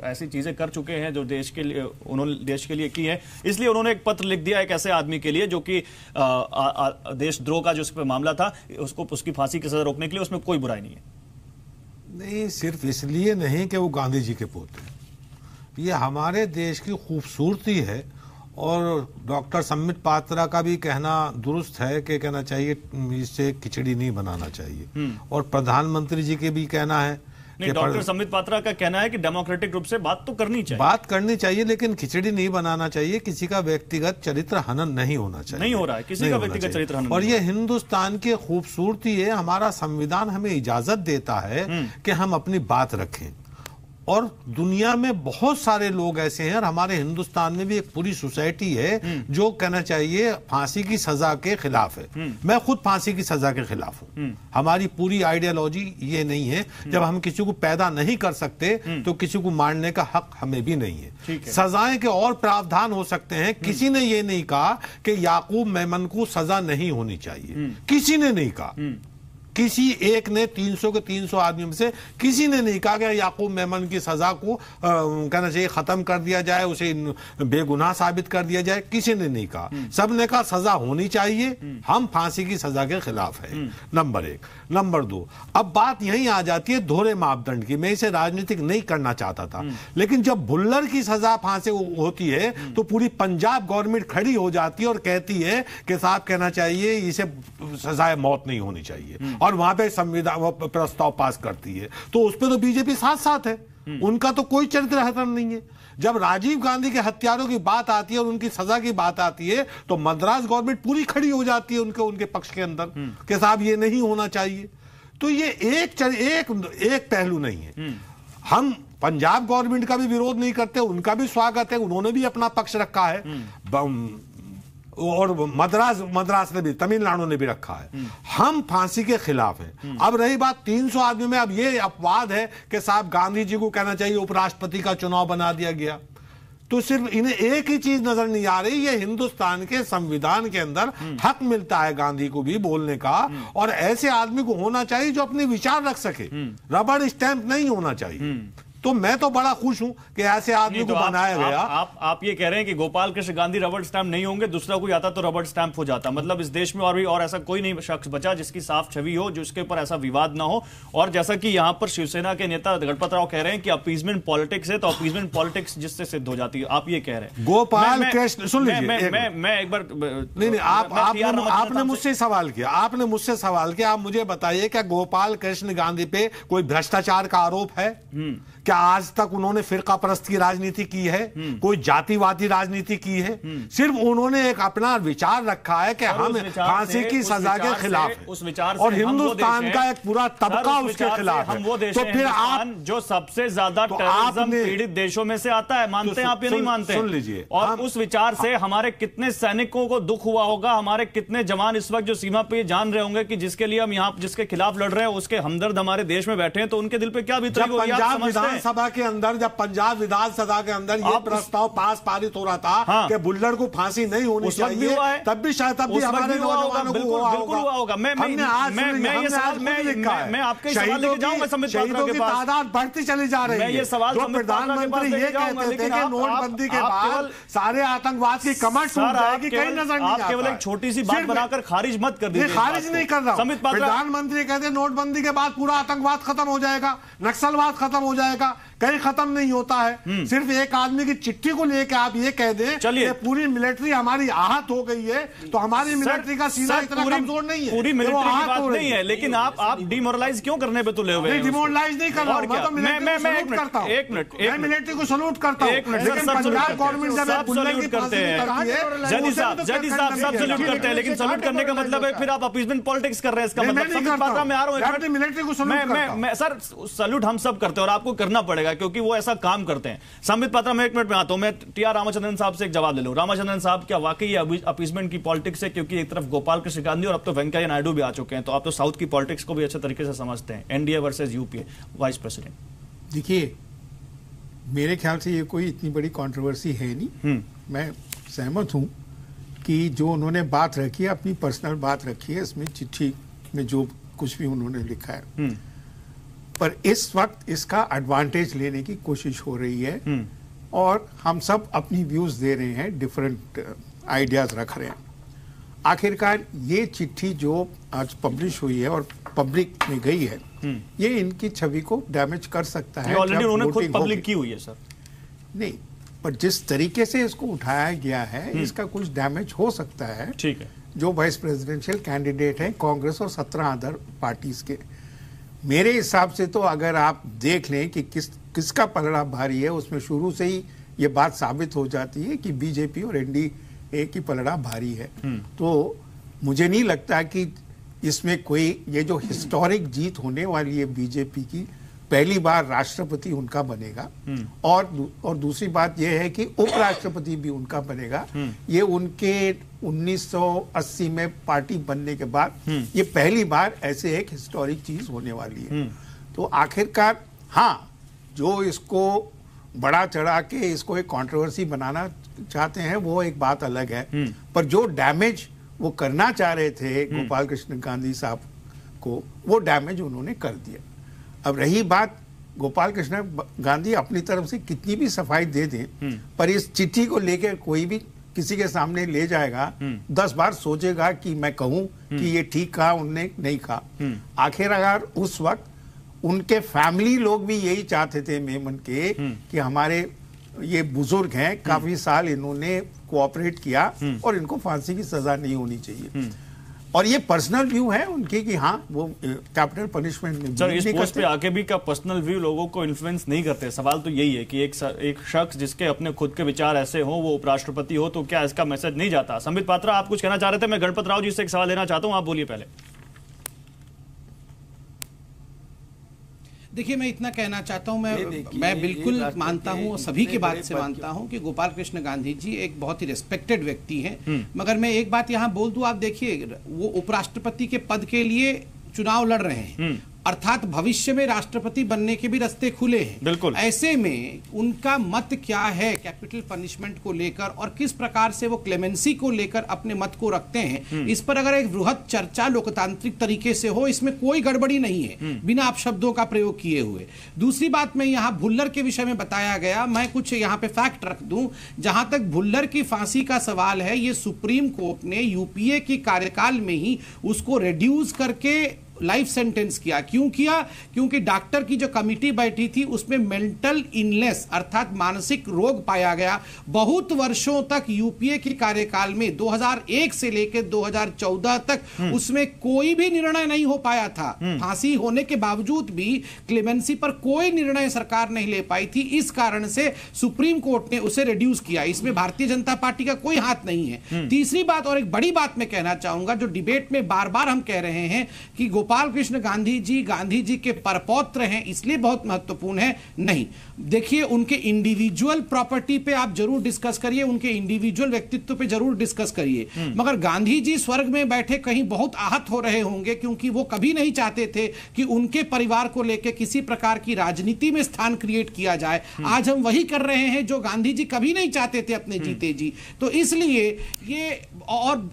ऐसी चीजें कर चुके हैं जो देश के लिए, उन्होंने देश के लिए की है। इसलिए उन्होंने एक पत्र लिख दिया एक ऐसे आदमी के लिए जो कि देशद्रोह का जो उस पर मामला था, उसको उसकी फांसी की सजा रोकने के लिए, उसमें कोई बुराई नहीं है। नहीं, सिर्फ इसलिए नहीं कि वो गांधी जी के पोते, ये हमारे देश की खूबसूरती है। और डॉक्टर संबित पात्रा का भी कहना दुरुस्त है कि कहना चाहिए इससे खिचड़ी नहीं बनाना चाहिए, और प्रधानमंत्री जी के भी कहना है। नहीं, डॉक्टर संबित पात्रा का कहना है कि डेमोक्रेटिक रूप से बात तो करनी चाहिए, बात करनी चाहिए, लेकिन खिचड़ी नहीं बनाना चाहिए। किसी का व्यक्तिगत चरित्र हनन नहीं होना चाहिए। नहीं हो रहा है किसी का व्यक्तिगत चरित्र हनन। और ये हिंदुस्तान की खूबसूरती है, हमारा संविधान हमें इजाजत देता है कि हम अपनी बात रखें। और दुनिया में बहुत सारे लोग ऐसे हैं, और हमारे हिंदुस्तान में भी एक पूरी सोसाइटी है जो कहना चाहिए फांसी की सजा के खिलाफ है। मैं खुद फांसी की सजा के खिलाफ हूं। हमारी पूरी आइडियोलॉजी ये नहीं है, जब हम किसी को पैदा नहीं कर सकते तो किसी को मारने का हक हमें भी नहीं है। सजाएं के और प्रावधान हो सकते हैं। किसी ने ये नहीं कहा कि याकूब मेमन को सजा नहीं होनी चाहिए, किसी ने नहीं कहा। किसी एक ने 300 के 300 आदमी में से किसी ने नहीं कहा कि याकूब मेमन की सजा को कहना चाहिए खत्म कर दिया जाए, उसे बेगुनाह साबित कर दिया जाए, किसी ने नहीं कहा। सबने कहा सजा होनी चाहिए, हम फांसी की सजा के खिलाफ है। नंबर 1। नंबर 2, अब बात यहीं आ जाती है दोहरे मापदंड की। मैं इसे राजनीतिक नहीं करना चाहता था, लेकिन जब भुल्लर की सजा फांसी होती है तो पूरी पंजाब गवर्नमेंट खड़ी हो जाती है और कहती है कि साहब कहना चाहिए इसे सजाए मौत नहीं होनी चाहिए, और वहां पे संविधान प्रस्ताव पास करती है। तो उस पर तो बीजेपी साथ साथ है, उनका तो कोई चरित्र हनन नहीं है। जब राजीव गांधी के हत्यारों की बात आती है और उनकी सजा की बात आती है तो मद्रास गवर्नमेंट पूरी खड़ी हो जाती है उनके पक्ष के अंदर कि साहब ये नहीं होना चाहिए। तो ये एक पहलू नहीं है। हम पंजाब गवर्नमेंट का भी विरोध नहीं करते, उनका भी स्वागत है, उन्होंने भी अपना पक्ष रखा है, और मद्रास ने भी, तमिलनाडु ने भी रखा है। हम फांसी के खिलाफ हैं। अब रही बात 300 आदमी में, अब ये अपवाद है कि साहब गांधी जी को कहना चाहिए उपराष्ट्रपति का चुनाव बना दिया गया, तो सिर्फ इन्हें एक ही चीज नजर नहीं आ रही, ये हिंदुस्तान के संविधान के अंदर हक मिलता है गांधी को भी बोलने का, और ऐसे आदमी को होना चाहिए जो अपने विचार रख सके, रबड़ स्टैंप नहीं होना चाहिए। तो मैं तो बड़ा खुश हूं कि ऐसे आदमी को बनाया गया। आप ये कह रहे हैं कि गोपाल कृष्ण गांधी रबड़ स्टैंप नहीं होंगे, दूसरा कोई आता तो रबड़ स्टैंप हो जाता। मतलब इस देश में और ऐसा कोई नहीं शख्स बचा जिसकी साफ छवि हो, जिसके ऊपर ऐसा विवाद ना हो। और जैसा कि यहां पर शिवसेना के नेता गणपत राव कह रहे हैं कि अपीजमेंट पॉलिटिक्स है, तो अपीजमेंट पॉलिटिक्स जिससे सिद्ध हो जाती है, आप ये कह रहे हैं। गोपाल कृष्ण, सुन लीजिए, मैं एक बार नहीं, आपने मुझसे सवाल किया, आप मुझे बताइए क्या गोपाल कृष्ण गांधी पे कोई भ्रष्टाचार का आरोप है? क्या आज तक उन्होंने फिरका परस्त की राजनीति की है? कोई जातिवादी राजनीति की है? सिर्फ उन्होंने एक अपना विचार रखा है कि हम फांसी की सजा के खिलाफ हैं, उस विचार और हिंदुस्तान का एक पूरा तबका उसके खिलाफ है। तो फिर आप जो सबसे ज्यादा टेररिज्म पीड़ित देशों में से आता है, मानते हैं आप या नहीं मानते? सुन लीजिए, और उस विचार से हमारे कितने सैनिकों को दुख हुआ होगा, हमारे कितने जवान इस वक्त जो सीमा पे जान रहे होंगे कि जिसके लिए हम यहाँ जिसके खिलाफ लड़ रहे हैं उसके हमदर्द हमारे देश में बैठे हैं, तो उनके दिल पे क्या बीत रही होगी? पंजाब विधानसभा के अंदर, जब पंजाब विधानसभा के अंदर ये प्रस्ताव पारित हो रहा था कि बुल्लड़ को फांसी नहीं होनी चाहिए, तब भी शायद हमारे नौजवानों को हुआ होगा। मैं आपके सवाल लेके जाऊंगा, संबित पात्रा के पास तादाद बढ़ती चली जा रही है। ये सवाल प्रधानमंत्री ये कहते थे कि नोटबंदी के बाद सारे आतंकवाद की कमर टूट जाएगी, कहीं नजर नहीं आता। केवल एक छोटी सी बात बनाकर खारिज मत कर दीजिए। खारिज नहीं कर रहा हूं। प्रधानमंत्री कहते नोटबंदी के बाद पूरा आतंकवाद खत्म हो जाएगा, नक्सलवाद खत्म हो जाएगा, कहीं खत्म नहीं होता है। सिर्फ एक आदमी की चिट्ठी को लेकर आप ये कह दें कि पूरी मिलिट्री हमारी आहत हो गई है, तो हमारी मिलिट्री का सीना इतना कमजोर नहीं है। पूरी मिलिट्री की बात नहीं है, लेकिन आप डिमोरलाइज क्यों करने पे तुले हुए हैं? डिमोरलाइज नहीं कर रहा हूं, मैं तो मिलिट्री को सैल्यूट करता हूं। एक मिनट, मैं मिलिट्री को सैल्यूट करता हूं। लेकिन पंजाब गवर्नमेंट जब बुल्लड़ की करते हैं, जैदी साहब सब सैल्यूट करते हैं, लेकिन सैल्यूट करने का मतलब है फिर आप अपीजमेंट पॉलिटिक्स कर रहे हैं। इसका मतलब संबित पात्रा में आ रहा हूं, मिलिट्री को सैल्यूट सर सैल्यूट हम सब करते हैं और आपको करना पड़ेगा क्योंकि वो ऐसा काम करते हैं। संबित पात्रा में एक मिनट में आता हूं, मैं टीआर रामचंद्रन साहब से एक जवाब ले लूं। रामचंद्रन साहब, क्या वाकई ये अपीजमेंट की पॉलिटिक्स है? क्योंकि एक तरफ गोपाल कृष्ण गांधी और अब तो वेंकैया नायडू भी आ चुके हैं, तो आप तो साउथ की पॉलिटिक्स को भी अच्छे तरीके से समझते हैं। NDA versus UPA vice president. देखिए, मेरे ख्याल से ये कोई इतनी बड़ी कंट्रोवर्सी है नहीं। मैं सहमत हूं कि जो उन्होंने बात रखी है, अपनी पर्सनल बात रखी है, इसमें चिट्ठी में जो कुछ भी उन्होंने लिखा है, पर इस वक्त इसका एडवांटेज लेने की कोशिश हो रही है और हम सब अपनी व्यूज दे रहे हैं, डिफरेंट आइडियाज रख रहे हैं। आखिरकार ये चिट्ठी जो आज पब्लिश हुई है और पब्लिक में गई है, ये इनकी छवि को डैमेज कर सकता है। ऑलरेडी उन्होंने खुद पब्लिक की हुई है सर। नहीं, पर जिस तरीके से इसको उठाया गया है, इसका कुछ डैमेज हो सकता है। ठीक है। जो वाइस प्रेसिडेंशियल कैंडिडेट है कांग्रेस और 17 अदर पार्टीज के, मेरे हिसाब से तो अगर आप देख लें कि किसका पलड़ा भारी है, उसमें शुरू से ही ये बात साबित हो जाती है कि बीजेपी और एनडीए की पलड़ा भारी है। तो मुझे नहीं लगता कि इसमें कोई ये जो हिस्टोरिक जीत होने वाली है बीजेपी की, पहली बार राष्ट्रपति उनका बनेगा और दूसरी बात यह है कि उपराष्ट्रपति भी उनका बनेगा। ये उनके 1980 में पार्टी बनने के बाद ये पहली बार ऐसे एक हिस्टोरिक चीज होने वाली है। तो आखिरकार हाँ, जो इसको बड़ा चढ़ा के इसको एक कंट्रोवर्सी बनाना चाहते हैं वो एक बात अलग है, पर जो डैमेज वो करना चाह रहे थे गोपाल कृष्ण गांधी साहब को, वो डैमेज उन्होंने कर दिया। अब रही बात गोपाल कृष्ण गांधी अपनी तरफ से कितनी भी सफाई दे दें, पर इस चिट्ठी को लेकर कोई भी किसी के सामने ले जाएगा, 10 बार सोचेगा कि मैं कहूं कि ये ठीक कहा, उनने नहीं कहा। आखिरकार उस वक्त उनके फैमिली लोग भी यही चाहते थे मेमन के कि हमारे ये बुजुर्ग हैं, काफी साल इन्होंने कोऑपरेट किया और इनको फांसी की सजा नहीं होनी चाहिए। और ये पर्सनल व्यू है उनके कि हाँ वो कैपिटल पनिशमेंट में सर इस पोस्ट पे आके भी का पर्सनल व्यू लोगों को इन्फ्लुएंस नहीं करते। सवाल तो यही है कि एक शख्स जिसके अपने खुद के विचार ऐसे हो, वो उपराष्ट्रपति हो, तो क्या इसका मैसेज नहीं जाता? संबित पात्रा, आप कुछ कहना चाह रहे थे? मैं गणपत राव जी से एक सवाल लेना चाहता हूं, आप बोलिए पहले। देखिए, मैं इतना कहना चाहता हूं, मैं बिल्कुल मानता हूं और सभी की बात से मानता हूं कि गोपाल कृष्ण गांधी जी एक बहुत ही रिस्पेक्टेड व्यक्ति हैं। मगर मैं एक बात यहां बोल दूं, आप देखिए, वो उपराष्ट्रपति के पद के लिए चुनाव लड़ रहे हैं, अर्थात भविष्य में राष्ट्रपति बनने के भी रास्ते खुले हैं। बिल्कुल। ऐसे में उनका मत क्या है कैपिटल पनिशमेंट को लेकर और किस प्रकार से वो क्लेमेंसी को लेकर अपने मत को रखते हैं, इस पर अगर एक बृहद चर्चा लोकतांत्रिक तरीके से हो, इसमें कोई गड़बड़ी नहीं है बिना अपशब्दों का प्रयोग किए हुए। दूसरी बात में यहां भुल्लर के विषय में बताया गया, मैं कुछ यहां पे फैक्ट रख दूं। जहां तक भुल्लर की फांसी का सवाल है, ये सुप्रीम कोर्ट ने यूपीए के कार्यकाल में ही उसको रिड्यूस करके लाइफ सेंटेंस किया। क्यों किया? क्योंकि डॉक्टर की जो कमिटी बैठी थी उसमें मेंटल इलनेस अर्थात मानसिक रोग पाया गया। बहुत वर्षों तक यूपीए के कार्यकाल में 2001 से लेकर 2014 तक उसमें कोई भी निर्णय नहीं हो पाया था। फांसी होने के बावजूद भी क्लेमेंसी पर कोई निर्णय सरकार नहीं ले पाई थी। इस कारण से सुप्रीम कोर्ट ने उसे रिड्यूस किया। इसमें भारतीय जनता पार्टी का कोई हाथ नहीं है। तीसरी बात और एक बड़ी बात मैं कहना चाहूंगा, जो डिबेट में बार बार हम कह रहे हैं कि गोपाल कृष्ण गांधी जी के परपौत्र हैं इसलिए बहुत महत्वपूर्ण है, नहीं। देखिए, उनके इंडिविजुअल प्रॉपर्टी पे आप जरूर डिस्कस करिए, उनके इंडिविजुअल व्यक्तित्व पे जरूर डिस्कस करिए, मगर गांधी जी स्वर्ग में बैठे कहीं बहुत आहत हो रहे होंगे, क्योंकि वो कभी नहीं चाहते थे कि उनके परिवार को लेकर किसी प्रकार की राजनीति में स्थान क्रिएट किया जाए। आज हम वही कर रहे हैं जो गांधी जी कभी नहीं चाहते थे अपने जीते जी। तो इसलिए ये, और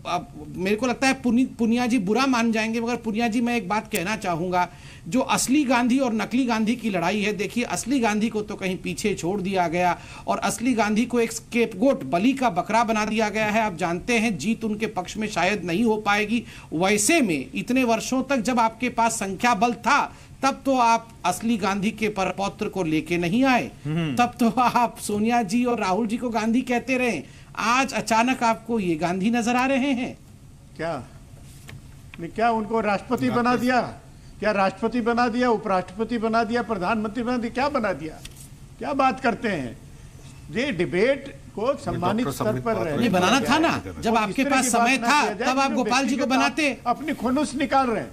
मेरे को लगता है पुनिया जी बुरा मान जाएंगे, मगर पुनिया जी मैं एक बात कहना चाहूंगा, जो असली गांधी और नकली गांधी की लड़ाई है, देखिए असली गांधी को तो कहीं पीछे छोड़ दिया गया और असली गांधी को एक स्केपगोट, बलि का बकरा बना दिया गया है। आप जानते हैं जीत उनके पक्ष में शायद नहीं हो पाएगी। वैसे में इतने वर्षों तक जब आपके पास संख्या बल था, तब तो आप असली गांधी के परपौत्र को लेके नहीं आए, तब तो आप सोनिया जी और राहुल जी को गांधी कहते रहे। आज अचानक आपको ये गांधी नजर आ रहे हैं। क्या उनको राष्ट्रपति बना दिया? क्या राष्ट्रपति बना दिया, उपराष्ट्रपति बना दिया, प्रधानमंत्री बना दिया? क्या बना दिया? क्या बात करते हैं? ये डिबेट को सम्मानित स्तर पर रहे, बनाना था ना, जब आपके पास समय था तब आप गोपाल जी को बनाते। अपनी खुनुस निकाल रहे हैं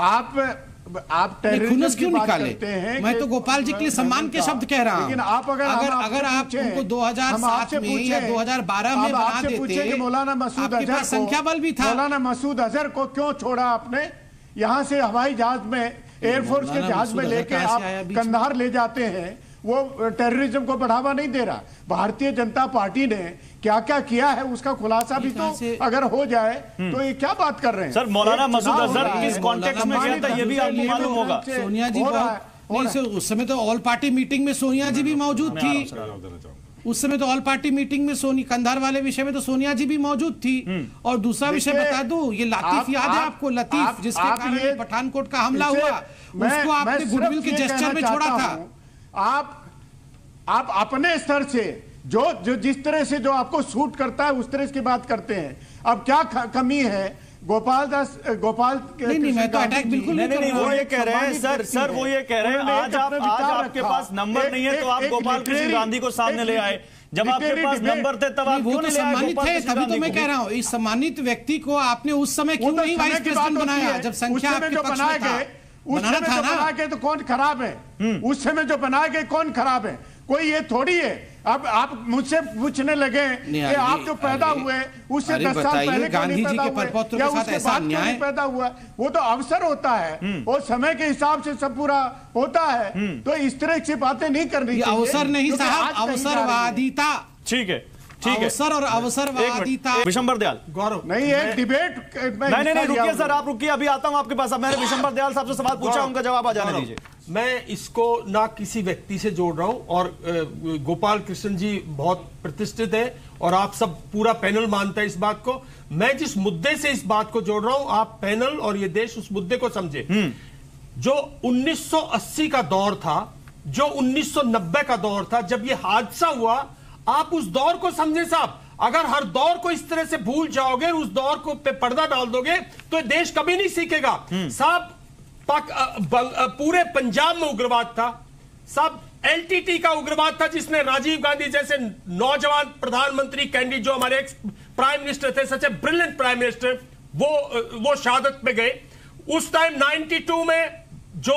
आप खुनुस क्यों निकाले हैं? मैं तो गोपाल जी के लिए सम्मान के शब्द कह रहा हूं। लेकिन आप अगर आप उनको 2007 में या 2012 में बना देते, मौलाना मसूद अजहर, संख्या बल भी था, मौलाना मसूद अजहर को क्यों छोड़ा आपने? यहाँ से हवाई जहाज में, एयरफोर्स के जहाज में लेके आप कंधार ले जाते हैं, वो टेररिज्म को बढ़ावा नहीं दे रहा। भारतीय जनता पार्टी ने क्या क्या किया है उसका खुलासा भी तो अगर हो जाए तो ये क्या बात कर रहे हैं? सर, मौलाना मसूद अजहर किस कॉन्टेक्स्ट में गया था ये भी आपको मालूम होगा। सोनिया जी उस समय तो ऑल पार्टी मीटिंग में सोनिया जी भी मौजूद थी। उस समय तो ऑल पार्टी मीटिंग में कंधार वाले विषय में तो सोनिया जी भी मौजूद थी। और दूसरा विषय बता दूं, ये लतीफ याद है आपको? लतीफ जिसके कारण पठानकोट का हमला हुआ, उसको आपने गुडविल के जेस्चर में छोड़ा था। आप अपने स्तर से जो जिस तरह से जो आपको सूट करता है उस तरह की बात करते हैं। अब क्या कमी है? गोपाल नहीं, मैं तो अटैक बिल्कुल नहीं, वो ये कह रहे हैं सर वो ये कह रहे हैं आज आपके पास नंबर नहीं है तो आप गोपाल कृष्ण गांधी को सामने ले आए। जब आपके पास नंबर थे तब आप वो तो सम्मानित थे, तभी तो मैं कह रहा हूँ इस सम्मानित व्यक्ति को आपने उस समय क्यों नहीं वाइस प्रेसिडेंट बनाया जब संख्या आपके पक्ष में था? बनाना था ना। बना के तो कौन खराब है? उस समय जो बनाए गए कौन खराब है? कोई ये थोड़ी है। अब आप मुझसे पूछने लगे कि आप जो पैदा हुए उससे 10 साल पहले गांधी जी के परपौत्र के साथ ऐसा अन्याय पैदा हुआ, वो तो अवसर होता है और समय के हिसाब से सब पूरा होता है। तो इस तरह की बातें नहीं करनी चाहिए। अवसर नहीं साहब, अवसरवादिता। ठीक है, अवसर और अवसरवादिता। विशंबर दयाल, गौरव नहीं है डिबेट। नहीं रुकिए सर, आप रुकिए, अभी आता हूं आपके पास। अब मैंने विशंबर दयाल साहब से सवाल पूछा, उनका जवाब आ जाने दीजिए। मैं इसको ना किसी व्यक्ति से जोड़ रहा हूं और गोपाल कृष्ण जी बहुत प्रतिष्ठित है और आप सब पूरा पैनल मानता है इस बात को। मैं जिस मुद्दे से इस बात को जोड़ रहा हूं, आप पैनल और ये देश उस मुद्दे को समझे। जो 1980 का दौर था, जो 1990 का दौर था, जब ये हादसा हुआ, आप उस दौर को समझे साहब। अगर हर दौर को इस तरह से भूल जाओगे, उस दौर को पे पर्दा डाल दोगे तो देश कभी नहीं सीखेगा साहब। पूरे पंजाब में उग्रवाद था साहब, एलटीटी का उग्रवाद था जिसने राजीव गांधी जैसे नौजवान प्रधानमंत्री कैंडिडेट, जो हमारे एक्स प्राइम मिनिस्टर थे, सच ए ब्रिलियंट प्राइम मिनिस्टर, वो शहादत पे गए। उस टाइम 92 में जो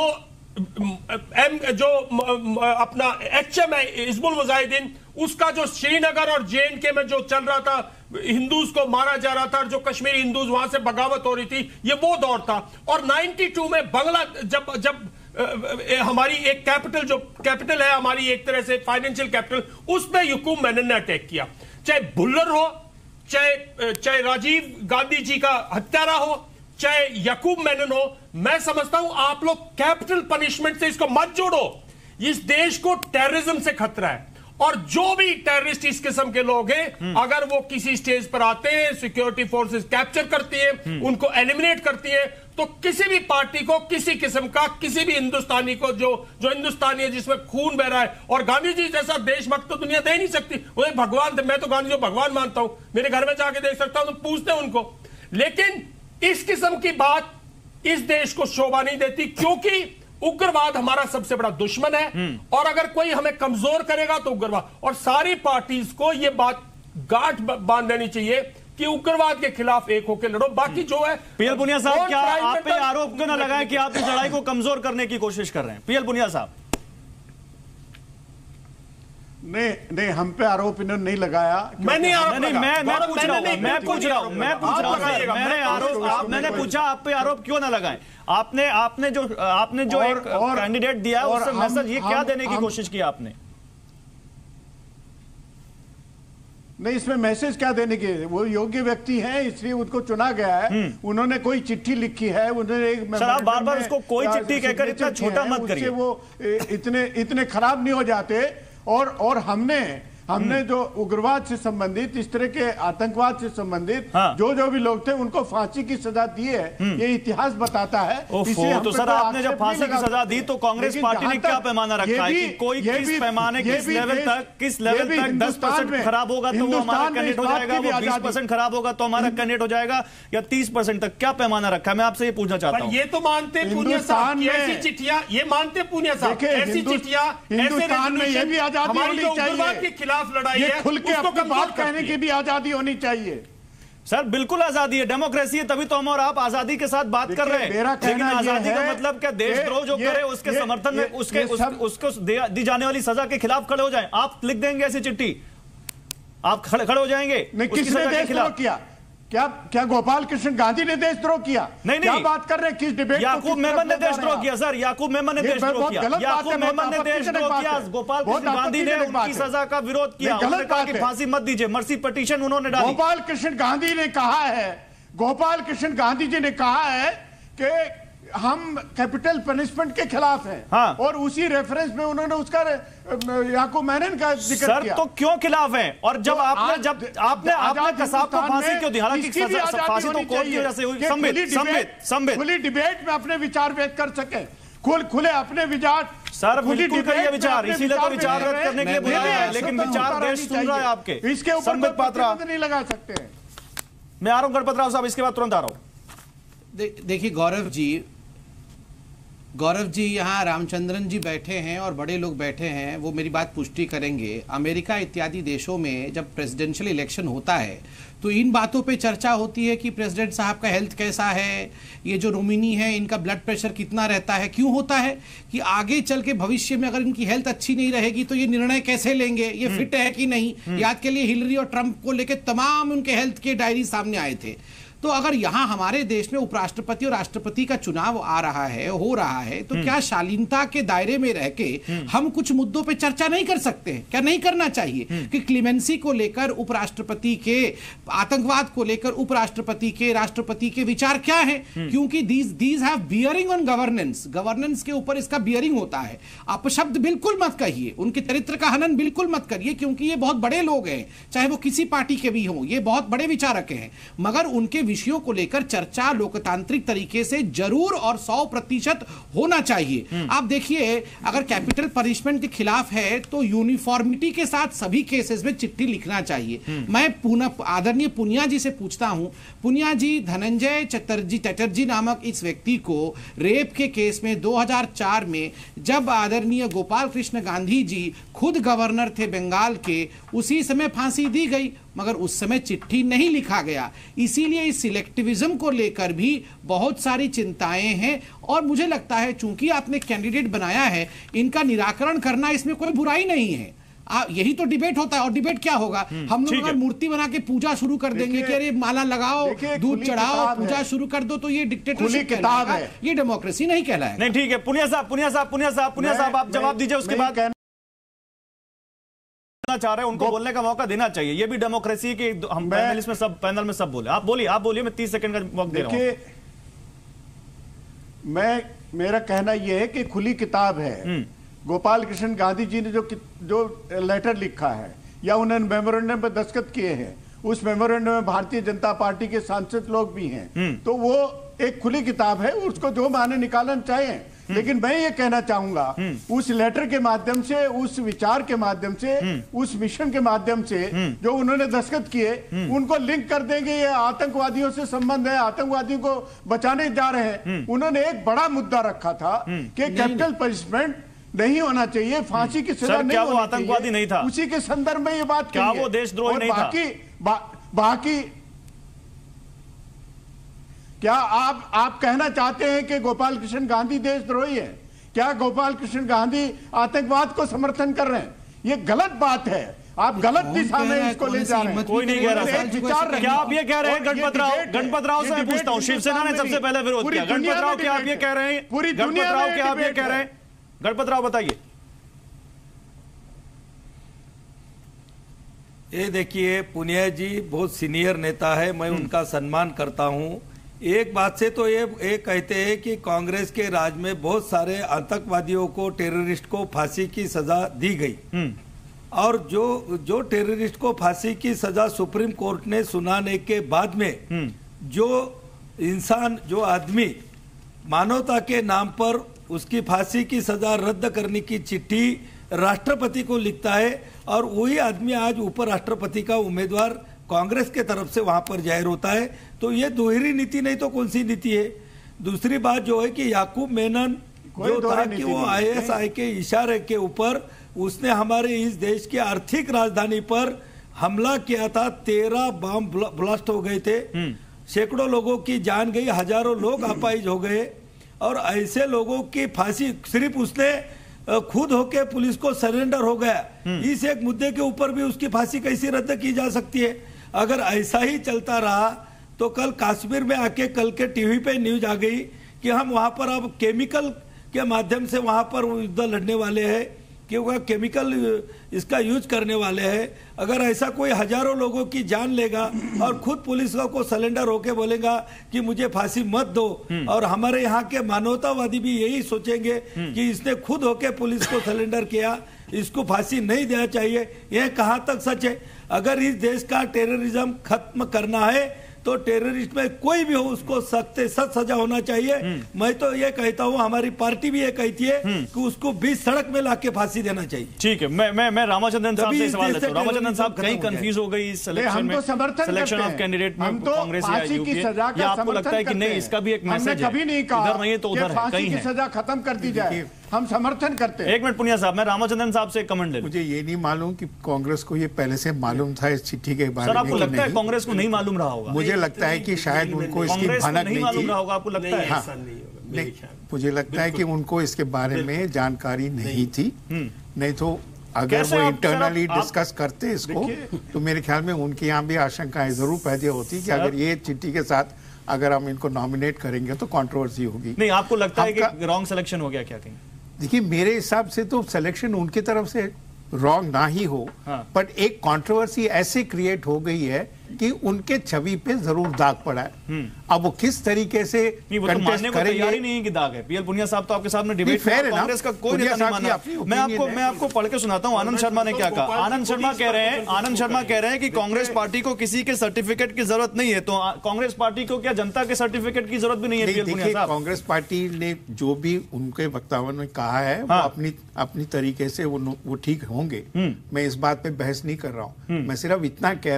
अपना HM है, हिजबुल मुजाहिदीन, उसका जो श्रीनगर और JNK में जो चल रहा था हिंदूज को मारा जा रहा था और जो कश्मीरी हिंदूज वहां से बगावत हो रही थी, ये वो दौर था। और 92 में बांग्ला जब हमारी एक कैपिटल है हमारी एक तरह से फाइनेंशियल कैपिटल, उसमें याकूब मेनन ने अटैक किया। चाहे बुल्लर हो, चाहे राजीव गांधी जी का हत्यारा हो, चाहे याकूब मेनन हो, मैं समझता हूं आप लोग कैपिटल पनिशमेंट से इसको मत जोड़ो। इस देश को टेररिज्म से खतरा है और जो भी टेररिस्ट इस किस्म के लोग हैं, अगर वो किसी स्टेज पर आते हैं, सिक्योरिटी फोर्सेस कैप्चर करती है, उनको एलिमिनेट करती है, तो किसी भी पार्टी को, किसी किस्म का, किसी भी हिंदुस्तानी को जो हिंदुस्तानी है जिसमें खून बह रहा है, और गांधी जी जैसा देशभक्त तो दुनिया दे नहीं सकती। वो भगवान थे, मैं तो गांधी जी को भगवान मानता हूं, मेरे घर में जाके देख सकता हूं, तो पूछते हैं उनको। लेकिन इस किस्म की बात इस देश को शोभा नहीं देती, क्योंकि उग्रवाद हमारा सबसे बड़ा दुश्मन है और अगर कोई हमें कमजोर करेगा तो उग्रवाद। और सारी पार्टीज को यह बात गांठ बांध देनी चाहिए कि उग्रवाद के खिलाफ एक होकर लड़ो। बाकी जो है पीएल पुनिया साहब, क्या आप पे आरोप क्यों ना लगाएं कि आप इस लड़ाई को कमजोर करने की कोशिश कर रहे हैं? पीएल पुनिया साहब। नहीं, हम पे आरोप इन्होंने नहीं लगाया। मैंने मैंने पूछा आप पे आरोप क्यों ना लगाएं? आपने जो एक कैंडिडेट दिया है उससे मैसेज ये क्या देने की कोशिश की आपने? नहीं, इसमें मैसेज क्या देने की? वो योग्य व्यक्ति हैं इसलिए उनको चुना गया है। उन्होंने कोई चिट्ठी लिखी है, उन्होंने एक सर, आप बार-बार उसको कोई चिट्ठी कहकर इतना छोटा मत करिए। वो इतने खराब नहीं हो जाते। और हमने जो उग्रवाद से संबंधित, इस तरह के आतंकवाद से संबंधित जो भी लोग थे उनको फांसी की सजा दी है, ये इतिहास बताता है। तो सर, आपने जब फांसी की सजा दी तो कांग्रेस पार्टी ने क्या पैमाना रखा है कि कोई किस पैमाने, किस लेवल तक 10% खराब होगा तो वो हमारा कैंडिडेट हो जाएगा, वो 20% खराब होगा तो हमारा कैंडिडेट हो जाएगा, या 30% तक क्या पैमाना रखा है? मैं आपसे ये पूछना चाहता हूँ। ये तो मानते पूनिया साहब ऐसी चिट्ठियां, ये मानते पूनिया साहब ऐसी चिट्ठियां, हिंदुस्तान में ये भी आजादी होनी चाहिए, लड़ाई है, खुल के अपनी बात कहने की भी आजादी होनी चाहिए। सर, बिल्कुल आजादी है, डेमोक्रेसी है, तभी तो हम और आप आजादी के साथ बात कर रहे हैं। लेकिन आजादी का मतलब क्या देशद्रोह जो करे उसके समर्थन में उसको दी जाने वाली सजा के खिलाफ खड़े हो जाएं? आप लिख देंगे ऐसी चिट्ठी, आप खड़े हो जाएंगे? किसने देशद्रोह किया? क्या गोपाल कृष्ण गांधी ने देशद्रोह किया? नहीं, क्या बात कर रहे हैं? किस डिबेट? याकूब मेमन ने देशद्रोह किया सर, याकूब मेमन ने देशद्रोह किया, याकूब मेमन ने देशद्रोह किया, गोपाल कृष्ण गांधी ने उनकी सजा का विरोध किया, उन्होंने कहा कि फांसी मत दीजिए, मर्सी पिटीशन उन्होंने डाली। गोपाल कृष्ण गांधी ने कहा है, गोपाल कृष्ण गांधी जी ने कहा है कि हम कैपिटल पनिशमेंट के खिलाफ हैं। हाँ। और उसी रेफरेंस में उन्होंने उसका याकूब मेनन का जिक्र सर किया। तो क्यों खिलाफ हैं? और जब आपने कसाब को फांसी क्यों दी? हालांकि फांसी तो कोर्ट की वजह से हुई। संबित खुली डिबेट में अपने विचार व्यक्त कर सके, खुले अपने विचार। सर, बिल्कुल करिए विचार, इसीलिए तो विचार व्यक्त करने के लिए बुलाया है, लेकिन विचार देश सुन रहा है आपके। इसके ऊपर पात्रा नहीं लगा सकते। मैं आ रहा हूं गणपत राव साहब, इसके बाद तुरंत आ रहा हूं। देखिए गौरव जी यहाँ रामचंद्रन जी बैठे हैं और बड़े लोग बैठे हैं, वो मेरी बात पुष्टि करेंगे। अमेरिका इत्यादि देशों में जब प्रेसिडेंशियल इलेक्शन होता है तो इन बातों पे चर्चा होती है कि प्रेसिडेंट साहब का हेल्थ कैसा है, ये जो नॉमिनी है इनका ब्लड प्रेशर कितना रहता है। क्यों होता है कि आगे चल के भविष्य में अगर इनकी हेल्थ अच्छी नहीं रहेगी तो ये निर्णय कैसे लेंगे, ये फिट है कि नहीं। याद के लिए हिलरी और ट्रंप को लेकर तमाम उनके हेल्थ के डायरी सामने आए थे। तो अगर यहाँ हमारे देश में उपराष्ट्रपति और राष्ट्रपति का चुनाव आ रहा है, हो रहा है, तो क्या शालीनता के दायरे में रह के हम कुछ मुद्दों पे चर्चा नहीं कर सकते हैं? क्या नहीं करना चाहिए कि क्लीमेंसी को लेकर उपराष्ट्रपति के, आतंकवाद को लेकर उपराष्ट्रपति के, राष्ट्रपति के विचार क्या है? क्योंकि these have bearing on governance के ऊपर इसका बियरिंग होता है। अपशब्द बिल्कुल मत कहिए, उनके चरित्र का हनन बिल्कुल मत करिए, क्योंकि ये बहुत बड़े लोग हैं, चाहे वो किसी पार्टी के भी हों, ये बहुत बड़े विचारक हैं, मगर उनके विषयों को लेकर चर्चा लोकतांत्रिक तरीके से जरूर और 100% होना चाहिए। आप देखिए, अगर कैपिटल पनिशमेंट के खिलाफ है तो यूनिफॉर्मिटी के साथ सभी केसेस में चिट्ठी लिखना चाहिए। मैं आदरणीय पुनिया जी से पूछता हूं, पुनिया जी, धनंजय चटर्जी नामक इस व्यक्ति को रेप के केस में 2004 में जब आदरणीय गोपाल कृष्ण गांधी जी खुद गवर्नर थे बंगाल के, उसी समय फांसी दी गई, मगर उस समय चिट्ठी नहीं लिखा गया। इसीलिए इस सिलेक्टिविज्म को लेकर भी बहुत सारी चिंताएं हैं और मुझे लगता है चूंकि आपने कैंडिडेट बनाया है, इनका निराकरण करना इसमें कोई बुराई नहीं है। यही तो डिबेट होता है। और डिबेट क्या होगा, हम लोग अगर मूर्ति बना के पूजा शुरू कर देंगे कि अरे माला लगाओ, दूध चढ़ाओ, पूजा शुरू कर दो, तो ये डिक्टेटरशिप किताब है, ये डेमोक्रेसी नहीं कहलाएगा। नहीं ठीक है, पुनिया साहब आप जवाब दीजिए, उसके बाद चाह रहे हैं उनको बोलने का मौका देना चाहिए। ये भी डेमोक्रेसी के हम पैनल में सब बोले। आप बोलिए मैं 30 सेकंड का वक्त दे रहा हूं। मेरा कहना यह है कि खुली किताब है। गोपाल कृष्ण गांधी जी ने जो लेटर लिखा है या उन्होंने मेमोरेंडम पर दस्तखत किए हैं, उस मेमोरेंडम में भारतीय जनता पार्टी के सांसद लोग भी हैं, तो वो एक खुली किताब है, उसको जो माने निकालना चाहें। लेकिन मैं ये कहना चाहूंगा, उस लेटर के माध्यम से, उस विचार के माध्यम से, उस मिशन के माध्यम से जो उन्होंने दस्तखत किए, उनको लिंक कर देंगे ये आतंकवादियों से संबंध है, आतंकवादियों को बचाने जा रहे हैं। उन्होंने एक बड़ा मुद्दा रखा था कि कैपिटल पनिशमेंट नहीं होना चाहिए, फांसी की सजा नहीं होनी चाहिए। आतंकवादी नहीं था, उसी के संदर्भ में ये बात क्या वो देशद्रोही नहीं था? बाकी क्या आप कहना चाहते हैं कि गोपाल कृष्ण गांधी देशद्रोही है? क्या गोपाल कृष्ण गांधी आतंकवाद को समर्थन कर रहे हैं? ये गलत बात है, आप गलत दिशा में इसको ले जा रहे हैं। कोई नहीं कह रहा। क्या आप ये कह रहे हैं गणपत राव से मैं पूछता हूं, शिवसेना ने सबसे पहले विरोध किया। गणपत राव क्या आप ये कह रहे हैं? पूरी दुनिया में क्या आप ये कह रहे हैं? गणपत राव बताइए। ये देखिए, पुनिया जी बहुत सीनियर नेता है, मैं उनका सम्मान करता हूं। एक बात से तो ये कहते हैं कि कांग्रेस के राज में बहुत सारे आतंकवादियों को, टेररिस्ट को फांसी की सजा दी गई, और जो टेररिस्ट को फांसी की सजा सुप्रीम कोर्ट ने सुनाने के बाद में जो इंसान, जो आदमी मानवता के नाम पर उसकी फांसी की सजा रद्द करने की चिट्ठी राष्ट्रपति को लिखता है, और वही आदमी आज उपराष्ट्रपति का उम्मीदवार कांग्रेस के तरफ से वहां पर जाहिर होता है, तो ये दोहरी नीति नहीं तो कौन सी नीति है? दूसरी बात जो है कि याकूब मेनन जो था कि वो ISI के इशारे के ऊपर उसने हमारे इस देश की आर्थिक राजधानी पर हमला किया था, 13 बम ब्लास्ट हो गए थे, सैकड़ों लोगों की जान गई, हजारों लोग अपाहिज हो गए, और ऐसे लोगों की फांसी सिर्फ उसने खुद होके पुलिस को सरेंडर हो गया, इस एक मुद्दे के ऊपर भी उसकी फांसी कैसी रद्द की जा सकती है? अगर ऐसा ही चलता रहा तो कल कश्मीर में आके कल के टीवी पे न्यूज आ गई कि हम वहां पर अब केमिकल के माध्यम से वहां पर युद्ध लड़ने वाले हैं, कि वह केमिकल इसका यूज करने वाले हैं। अगर ऐसा कोई हजारों लोगों की जान लेगा और खुद पुलिस को सरेंडर होके बोलेगा कि मुझे फांसी मत दो, और हमारे यहाँ के मानवतावादी भी यही सोचेंगे कि इसने खुद होके पुलिस को सरेंडर किया, इसको फांसी नहीं देना चाहिए, यह कहाँ तक सच है? अगर इस देश का टेररिज्म खत्म करना है तो टेररिस्ट में कोई भी हो उसको सख्त सजा होना चाहिए। मैं तो ये कहता हूँ, हमारी पार्टी भी ये कहती है कि उसको 20 सड़क में लाके फांसी देना चाहिए। ठीक है, मैं रामाचंद्रन साहब से सवाल लेता हूँ। रामाचंद्रन साहब कहीं कंफ्यूज हो गई सिलेक्शन में, सिलेक्शन ऑफ कैंडिडेट में कांग्रेस या यूपीए, या आपको लगता है कि नहीं इसका भी एक मैसेज है, कभी नहीं कहा इधर नहीं है तो उधर है, कहीं है, सजा खत्म कर दी जाए, हम समर्थन करते हैं। एक मिनट पुनिया साहब, मैं रामाचंद्रन साहब से कमेंट ले लूं। मुझे ये नहीं मालूम कि कांग्रेस को ये पहले से मालूम था इस चिट्ठी के बारे में। सर आपको लगता है कांग्रेस को नहीं मालूम रहा होगा? मुझे लगता है कि शायद उनको इसकी भनक नहीं मालूम रहा होगा, आपको लगता है? हाँ, नहीं, मुझे लगता है कि उनको इसके बारे में जानकारी नहीं थी, नहीं तो अगर वो इंटरनली डिस्कस करते इसको तो मेरे ख्याल में उनके यहाँ भी आशंकाएं जरूर पैदा होती कि अगर ये चिट्ठी के साथ अगर हम इनको नॉमिनेट करेंगे तो कंट्रोवर्सी होगी। नहीं, आपको लगता है कि रॉन्ग सिलेक्शन हो गया क्या कहीं? देखिए, मेरे हिसाब से तो सिलेक्शन उनकी तरफ से रॉन्ग ना ही हो, बट एक कंट्रोवर्सी ऐसे क्रिएट हो गई है कि उनके छवि पे जरूर दाग पड़ा है। अब वो किस तरीके से कंटेस्ट करेंगे, तैयार ही नहीं है कि दाग है। पीएल पुनिया साहब तो आपके सामने डिबेट फेयर है, कांग्रेस का कोई नेता नहीं माना। मैं आपको पढ़ के सुनाता हूं, आनंद शर्मा ने क्या कहा। आनंद शर्मा कह रहे हैं कि कांग्रेस पार्टी को किसी के सर्टिफिकेट की जरूरत नहीं है, तो कांग्रेस पार्टी को क्या जनता के सर्टिफिकेट की जरूरत भी नहीं है? पीएल पुनिया साहब, कांग्रेस पार्टी ने जो भी उनके वक्तव्य में कहा है वो अपनी तरीके से वो ठीक होंगे, मैं इस बात पे बहस नहीं कर रहा हूं। मैं सिर्फ इतना कह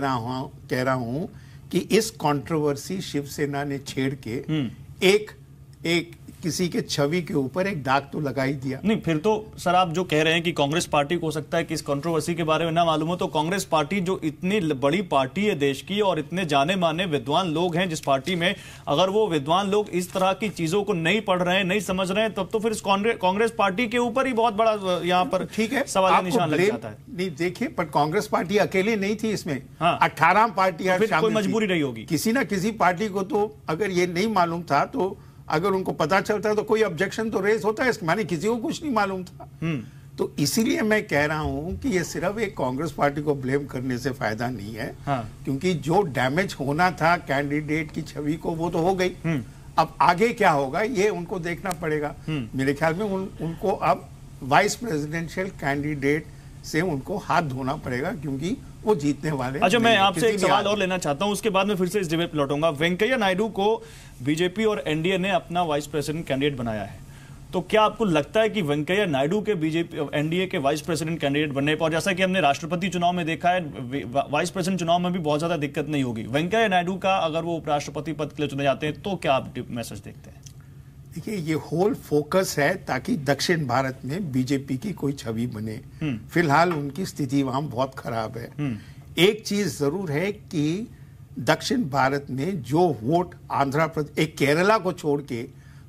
रहा हूं कि इस कंट्रोवर्सी शिवसेना ने छेड़ के एक किसी के छवि के ऊपर एक दाग तो लगा ही दिया। नहीं, फिर तो सर आप जो कह रहे हैं कि कांग्रेस पार्टी को हो सकता है कि इस कंट्रोवर्सी के बारे में ना मालूम हो, तो कांग्रेस पार्टी जो इतनी बड़ी पार्टी है देश की और इतने जाने माने विद्वान लोग हैं जिस पार्टी में, अगर वो विद्वान लोग इस तरह की चीजों को नहीं पढ़ रहे हैं, नहीं समझ रहे हैं, तब तो फिर इस कांग्रेस पार्टी के ऊपर ही बहुत बड़ा यहाँ पर ठीक है, सवाल निशान लग जाता है। नहीं देखिए, पर कांग्रेस पार्टी अकेले नहीं थी इसमें। हाँ। 18 पार्टियां तो कोई मजबूरी रही होगी, किसी ना किसी पार्टी को। तो अगर ये नहीं मालूम था, तो अगर उनको पता चलता तो कोई ऑब्जेक्शन तो रेज होता है, माने किसी को कुछ नहीं मालूम था। तो इसीलिए मैं कह रहा हूं कि ये सिर्फ एक कांग्रेस पार्टी को ब्लेम करने से फायदा नहीं है। हाँ। क्योंकि जो डैमेज होना था कैंडिडेट की छवि को वो तो हो गई। अब आगे क्या होगा ये उनको देखना पड़ेगा। मेरे ख्याल में उनको अब वाइस प्रेसिडेंशियल कैंडिडेट से उनको हाथ धोना पड़ेगा, क्योंकि वो जीतने वाले। अच्छा, मैं आपसे एक सवाल और लेना चाहता हूं, उसके बाद में फिर से इस डिबेट पे लौटूंगा। वेंकैया नायडू को बीजेपी और एनडीए ने अपना वाइस प्रेसिडेंट कैंडिडेट बनाया है, तो क्या आपको लगता है कि वेंकैया नायडू के बीजेपी एनडीए के वाइस प्रेसिडेंट कैंडिडेट बनने पर, जैसा कि हमने राष्ट्रपति चुनाव में देखा है, वाइस प्रेसिडेंट चुनाव में भी बहुत ज्यादा दिक्कत नहीं होगी, वेंकैया नायडू का अगर वो उपराष्ट्रपति पद के लिए चुने जाते हैं तो क्या आप मैसेज देखते हैं? देखिए, ये होल फोकस है ताकि दक्षिण भारत में बीजेपी की कोई छवि बने। फिलहाल उनकी स्थिति वहां बहुत खराब है। एक चीज जरूर है कि दक्षिण भारत में जो वोट आंध्र प्रदेश, एक केरला को छोड़ के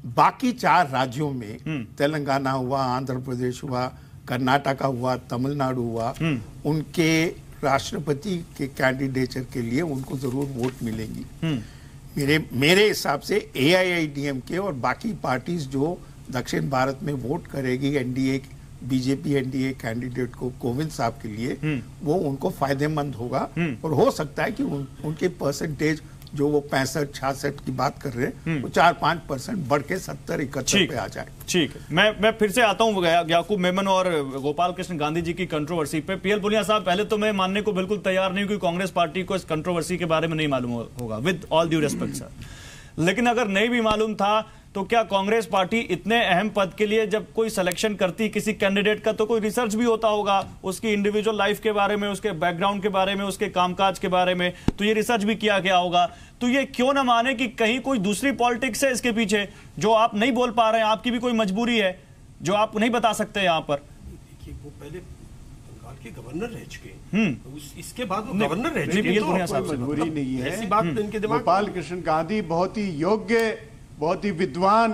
बाकी 4 राज्यों में, तेलंगाना हुआ, आंध्र प्रदेश हुआ, कर्नाटका हुआ, तमिलनाडु हुआ, उनके राष्ट्रपति के कैंडिडेचर के लिए उनको जरूर वोट मिलेंगी। मेरे हिसाब से AIIDMK और बाकी पार्टीज जो दक्षिण भारत में वोट करेगी एनडीए, बीजेपी एनडीए कैंडिडेट को, कोविंद साहब के लिए, वो उनको फायदेमंद होगा। और हो सकता है कि उनके परसेंटेज जो वो 65-66 की बात कर रहे हैं, वो 4-5% बढ़ के 70-71 पे आ जाए। ठीक है, मैं फिर से आता हूँ याकूब मेमन और गोपाल कृष्ण गांधी जी की कंट्रोवर्सी पे। पीएल पुनिया साहब, पहले तो मैं मानने को बिल्कुल तैयार नहीं हूँ कि कांग्रेस पार्टी को इस कंट्रोवर्सी के बारे में नहीं मालूम होगा, with all due respect sir, लेकिन अगर नहीं भी मालूम था तो क्या कांग्रेस पार्टी इतने अहम पद के लिए जब कोई सिलेक्शन करती किसी कैंडिडेट का, तो कोई रिसर्च भी होता होगा उसकी इंडिविजुअल लाइफ के बारे में, उसके बैकग्राउंड के बारे में, उसके कामकाज के बारे में, तो ये रिसर्च भी किया गया होगा। तो ये क्यों ना माने कि कहीं कोई दूसरी पॉलिटिक्स है इसके पीछे जो आप नहीं बोल पा रहे हैं, आपकी भी कोई मजबूरी है जो आप नहीं बता सकते यहाँ पर? देखिए, वो पहले बंगाल के गवर्नर रह चुके, इसके बाद वो गवर्नर रह चुके, मजबूरी नहीं है, ऐसी बात तो इनके दिमाग। गोपाल कृष्ण गांधी बहुत ही योग्य, बहुत ही विद्वान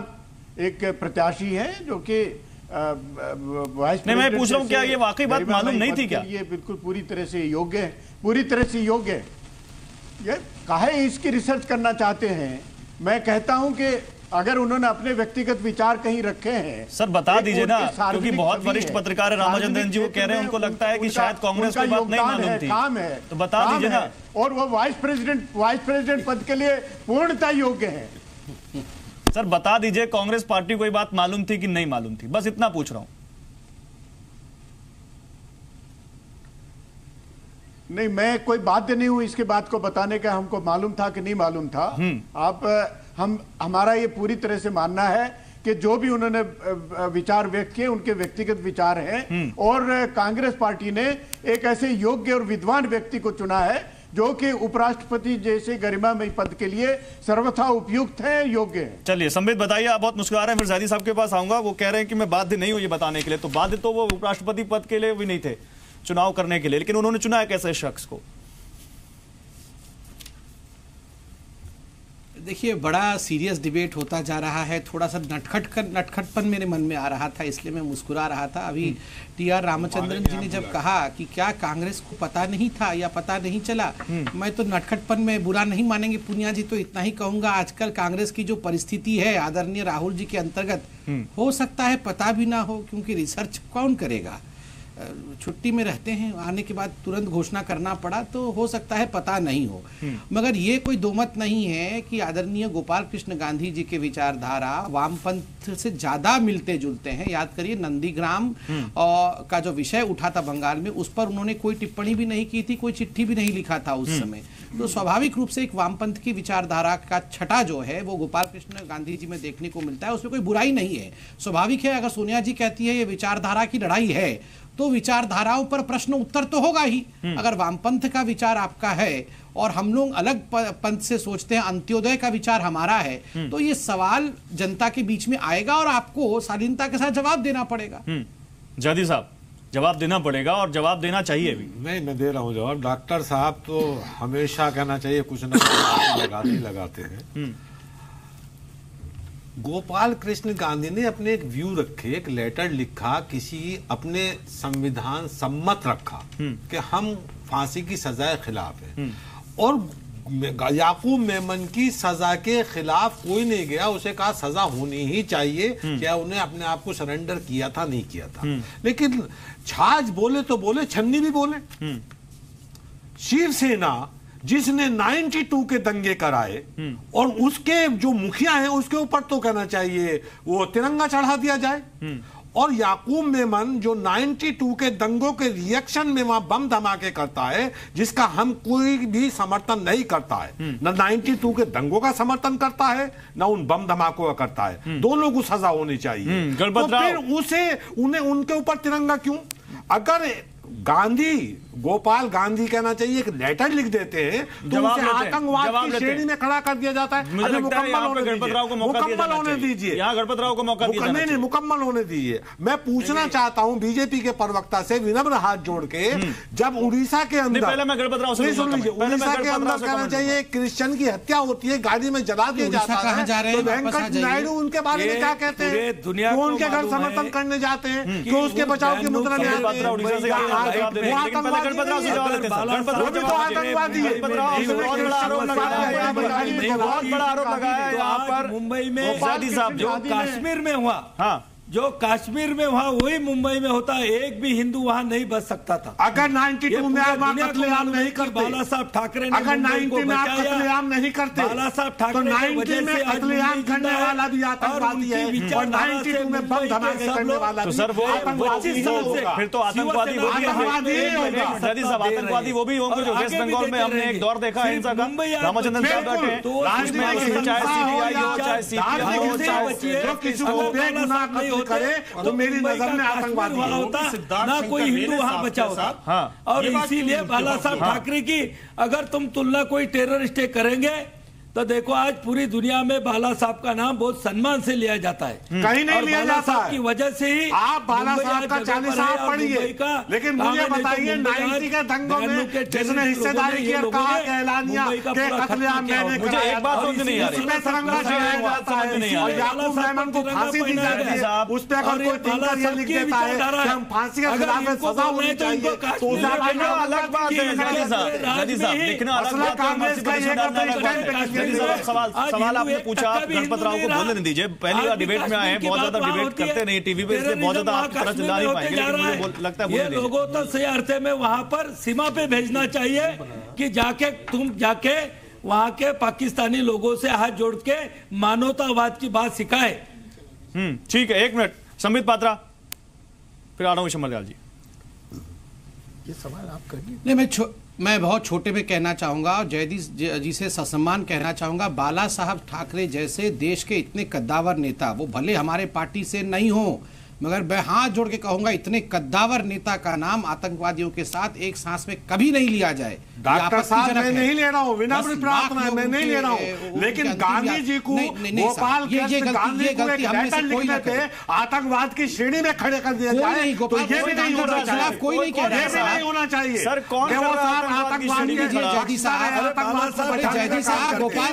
एक प्रत्याशी है जो कि वाइस नहीं, मैं पूछ रहा हूं क्या ये वाकई बात मालूम नहीं थी क्या? ये बिल्कुल पूरी तरह से योग्य है, पूरी तरह से योग्य है। ये काहे इसकी रिसर्च करना चाहते हैं? मैं कहता हूं कि अगर उन्होंने अपने व्यक्तिगत विचार कहीं रखे हैं, सर बता दीजिए ना, क्योंकि बहुत वरिष्ठ पत्रकार है रामाचंद्रन जी, वो कह रहे हैं उनको लगता है कि शायद कांग्रेस को बात नहीं मालूम थी, काम है, तो बता दीजिए ना। और वो वाइस प्रेसिडेंट पद के लिए पूर्णतः योग्य है। सर बता दीजिए, कांग्रेस पार्टी को ये बात मालूम थी कि नहीं मालूम थी? बस इतना पूछ रहा हूं। नहीं, मैं कोई बाध्य नहीं हूं इसके बात को बताने का, हमको मालूम था कि नहीं मालूम था। हमारा ये पूरी तरह से मानना है कि जो भी उन्होंने विचार व्यक्त किए उनके व्यक्तिगत विचार हैं, और कांग्रेस पार्टी ने एक ऐसे योग्य और विद्वान व्यक्ति को चुना है जो कि उपराष्ट्रपति जैसे गरिमामय पद के लिए सर्वथा उपयुक्त है, योग्य है। चलिए संबित बताइए, आप बहुत मुस्कुरा रहे हैं, फिर ज़ाहिदी साहब के पास आऊंगा। वो कह रहे हैं कि मैं बाध्य नहीं हूं ये बताने के लिए, तो बाध्य तो वो उपराष्ट्रपति पद के लिए भी नहीं थे चुनाव करने के लिए, लेकिन उन्होंने चुना है कैसे शख्स को? देखिए, बड़ा सीरियस डिबेट होता जा रहा है, थोड़ा सा नटखटपन मेरे मन में आ रहा था, इसलिए मैं मुस्कुरा रहा था। अभी टी.आर. रामचंद्रन जी ने जब कहा कि क्या कांग्रेस को पता नहीं था या पता नहीं चला, मैं तो नटखटपन में बुरा नहीं मानेंगे पुनिया जी, तो इतना ही कहूंगा, आजकल कांग्रेस की जो परिस्थिति है आदरणीय राहुल जी के अंतर्गत, हो सकता है पता भी ना हो, क्योंकि रिसर्च कौन करेगा? छुट्टी में रहते हैं, आने के बाद तुरंत घोषणा करना पड़ा, तो हो सकता है पता नहीं हो। मगर ये कोई दोमत नहीं है कि आदरणीय गोपाल कृष्ण गांधी जी के विचारधारा वामपंथ से ज्यादा मिलते जुलते हैं। याद करिए, नंदीग्राम का जो विषय उठा था बंगाल में, उस पर उन्होंने कोई टिप्पणी भी नहीं की थी, कोई चिट्ठी भी नहीं लिखा था उस समय। तो स्वाभाविक रूप से एक वामपंथ की विचारधारा का छटा जो है वो गोपाल कृष्ण गांधी जी में देखने को मिलता है, उसमें कोई बुराई नहीं है। स्वाभाविक है, अगर सोनिया जी कहती है ये विचारधारा की लड़ाई है, तो विचारधाराओं पर प्रश्न उत्तर तो होगा ही। अगर वामपंथ का विचार आपका है और हम लोग अलग पंथ से सोचते हैं, अंत्योदय का विचार हमारा है, तो ये सवाल जनता के बीच में आएगा और आपको शालीनता के साथ जवाब देना पड़ेगा। जैदी साहब, जवाब देना पड़ेगा और जवाब देना चाहिए भी। नहीं, मैं दे रहा हूं जवाब। डॉक्टर साहब तो हमेशा कहना चाहिए कुछ ना कुछ लगाते हैं। गोपाल कृष्ण गांधी ने अपने एक व्यू रखे, एक लेटर लिखा, किसी अपने संविधान सम्मत रखा कि हम फांसी की सजा के खिलाफ है, और याकूब मेमन की सजा के खिलाफ कोई नहीं गया। उसे कहा सजा होनी ही चाहिए, क्या उन्हें अपने आप को सरेंडर किया था नहीं किया था। लेकिन छाछ बोले तो बोले, छन्नी भी बोले। शिवसेना जिसने 92 के दंगे कराए और उसके जो मुखिया हैं उसके ऊपर तो कहना चाहिए वो तिरंगा चढ़ा दिया जाए, और याकूब मेमन जो 92 के दंगों के रिएक्शन में वहां बम धमाके करता है, जिसका हम कोई भी समर्थन नहीं करता है, न 92 के दंगों का समर्थन करता है न उन बम धमाकों का करता है, दोनों को सजा होनी चाहिए। तो फिर उसे उनके ऊपर तिरंगा क्यों? अगर गांधी, गोपाल गांधी कहना चाहिए, एक लेटर लिख देते हैं तो उसे आतंकवाद की श्रेणी में खड़ा कर दिया जाता है। मुझे लगता है यहाँ पे गणपत राव को मौका दीजिए, यहाँ गणपत राव को मौका दिया जाना चाहिए। मुकम्मल होने दीजिए। मैं पूछना चाहता हूँ बीजेपी के प्रवक्ता से विनम्र हाथ जोड़ के, जब उड़ीसा के अंदर, पहले मैं गणपत राव से उड़ीसा के अंदर कहना चाहिए क्रिश्चियन की हत्या होती है, गाड़ी में जला दिया जाता है, तो वेंकट नायडू उनके बारे में क्या कहते हैं? दुनिया उनके घर समर्थन करने जाते हैं, क्यों उसके बचाव की मुद्रा में बहुत बड़ा आरोप लगाया है यहाँ पर मुंबई में जो कश्मीर में हुआ। हाँ, जो कश्मीर में वहाँ वही मुंबई में होता है। एक भी हिंदू वहाँ नहीं बच सकता था। अगर 92 में आप कत्लेआम नहीं करते, बाला साहब ठाकरे ने अगर 90 में आप कत्लेआम नहीं करते, बाला साहब ठाकरे तो 90 में कत्लेआम करने वाला भी आतंकवादी है, और 92 में बम धमाके करने वाला तो सर वो फिर तो आतंकवादी वो भी वो भी होंगे जो वेस्ट बंगाल में हमने एक दौर देखा हिंसा का। रामाचंद्रन साहब बैठे, चाहे सीबीआई हो चाहे सीपीएम हो चाहे किसी को बेगुनाह करे तो मेरी नजर में आतंकवादी होता, ना कोई हिंदू वहां बचा होता। और इसीलिए बाला साहब ठाकरे की अगर तुम तुलना कोई टेररिस्ट करेंगे तो देखो आज पूरी दुनिया में बाला साहब का नाम बहुत सम्मान से लिया जाता है। कहीं नहीं लिया जाता है की वजह से ही आप बाला साहब का 40 साल पढ़िए, लेकिन मुझे बताइए 90 के दंगों में जिसने हिस्सेदारी की और कहा ऐलानिया के कत्लेआम मैंने मुझे एक बात समझ नहीं आ रही, उसमें तिरंगा चढ़ाया जाता है और याकूब मेमन को फांसी दी जाती है। उस पर अगर कोई टिंकर ये लिख देता है कि हम फांसी के खिलाफ सजा होनी चाहिए तो उसे अलग बात है। लिखना अलग बात है। सवाल आपने पूछा, गणपत राव को बोलने नहीं दीजिए। पहली बार डिबेट में आए हैं, बहुत ज्यादा डिबेट करते नहीं टीवी पे, इसलिए बहुत ज्यादा आपकी तरह चिल्ला नहीं पाएंगे, लेकिन मुझे लगता है ये लोगों तो सही अर्थ में वहां पर सीमा पे भेजना चाहिए कि जाके तुम जाके वहां के पाकिस्तानी लोगों से हाथ जोड़ के मानवतावाद की बात सिखाए। ठीक है, एक मिनट संबित पात्रा, फिर आ रहा हूं शमरलाल जी। ये सवाल आप करिए। नहीं, मैं बहुत छोटे में कहना चाहूंगा और जयदीप जी से ससम्मान कहना चाहूंगा, बाला साहब ठाकरे जैसे देश के इतने कद्दावर नेता, वो भले हमारे पार्टी से नहीं हो, मगर मैं हाथ जोड़ के कहूंगा इतने कद्दावर नेता का नाम आतंकवादियों के साथ एक सांस में कभी नहीं लिया जाए। डॉक्टर साहब मैं नहीं ले रहा हूँ, विनम्र प्रार्थना है, मैं नहीं ले रहा हूँ, लेकिन गांधी जी को, गोपाल कृष्ण गांधी को एक लेटर लिखने पे आतंकवाद की श्रेणी में खड़े कर दिया जाए तो ये भी नहीं होना चाहिए। कोई नहीं कह रहा, ये भी नहीं होना चाहिए। सर कौन आतंकवादी जयदी साहब गोपाल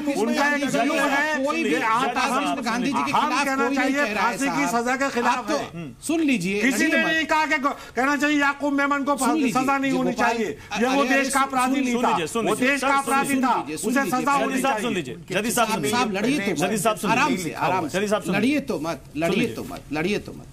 गांधी जी के खिलाफ कहना चाहिए फांसी की सजा के खिलाफ है। सुन लीजिए, किसी ने नहीं कहा कि कहना चाहिए याकूब मेमन को सजा नहीं होनी चाहिए, ये वो देश का अपराधी नहीं था, वो देश का अपराधी था, उसे सजा होनी चाहिए। जदी साहब लड़िए तो आराम से, आराम से लड़िए तो मत।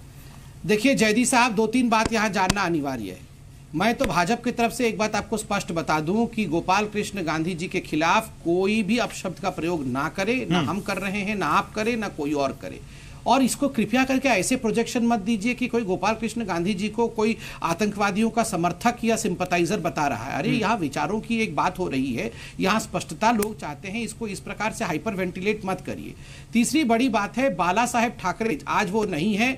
देखिए जयदी साहब, 2-3 बात यहाँ जानना अनिवार्य है। मैं तो भाजपा की तरफ से एक बात आपको स्पष्ट बता दूं कि गोपाल कृष्ण गांधी जी के खिलाफ कोई भी अपशब्द का प्रयोग ना करे, ना हम कर रहे हैं, ना आप करें, ना कोई और करे। और इसको कृपया करके ऐसे प्रोजेक्शन मत दीजिए कि कोई गोपाल कृष्ण गांधी जी को कोई आतंकवादियों का समर्थक या सिंपैथाइजर बता रहा है। अरे यहाँ विचारों की एक बात हो रही है, यहाँ स्पष्टता लोग चाहते हैं, इसको इस प्रकार से हाइपर वेंटिलेट मत करिए। तीसरी बड़ी बात है, बाला साहेब ठाकरे आज वो नहीं है,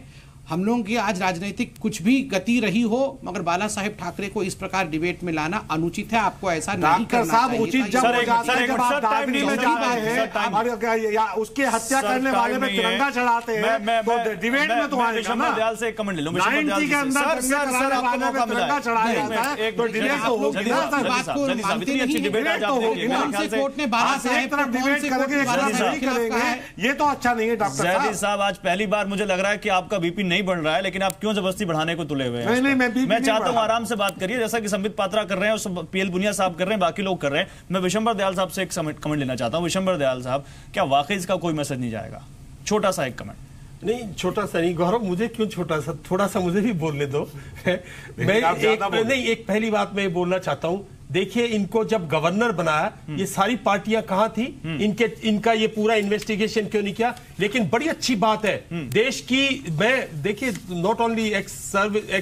हम लोगों की आज राजनीतिक कुछ भी गति रही हो, मगर बाला साहेब ठाकरे को इस प्रकार डिबेट में लाना अनुचित है। आपको ऐसा नहीं करना चाहिए। उचित जब हो जाता है जब आप दावनी में जाते हैं या उसके हत्या करने वाले में तिरंगा चढ़ाते हैं तो डिबेट में तो आएगा ना। दयाल से कमेंट ले लो। 90 के अंदर दंगे कराने वाले में तिरंगा चढ़ाया जाता है तो डिबेट तो होगी ना सर। बात को मानते नहीं। कौन से कोर्ट ने बाला साहेब तरफ डिबेट करेंगे, ये तो अच्छा नहीं है डॉक्टर जयदीप साहब। आज पहली बार मुझे लग रहा है कि आपका बीपी नहीं बढ़ रहा है, लेकिन आप क्यों जबरदस्ती बढ़ाने को तुले हुए हैं? मैं चाहता हूं आराम से बात करिए, जैसा कि संबित पात्रा कर रहे हैं और पीएल बुनिया साहब कर रहे हैं, बाकी लोग कर रहे हैं। मैं विशंबर दयाल साहब से एक कमेंट लेना चाहता हूं। विशंबर दयाल साहब, क्या वाकई इसका कोई मैसेज नहीं जाएगा? छोटा सा एक कमेंट। नहीं, छोटा सा नहीं गौरव, मुझे क्यों छोटा सा, थोड़ा सा मुझे भी बोलने दो। मैं एक पहली बात मैं बोलना चाहता हूं। देखिए, इनको जब गवर्नर बनाया, ये सारी पार्टियां कहां थी? इनका ये पूरा इन्वेस्टिगेशन क्यों नहीं किया? लेकिन बड़ी अच्छी बात है देश की, मैं देखिए नॉट ओनली एक्स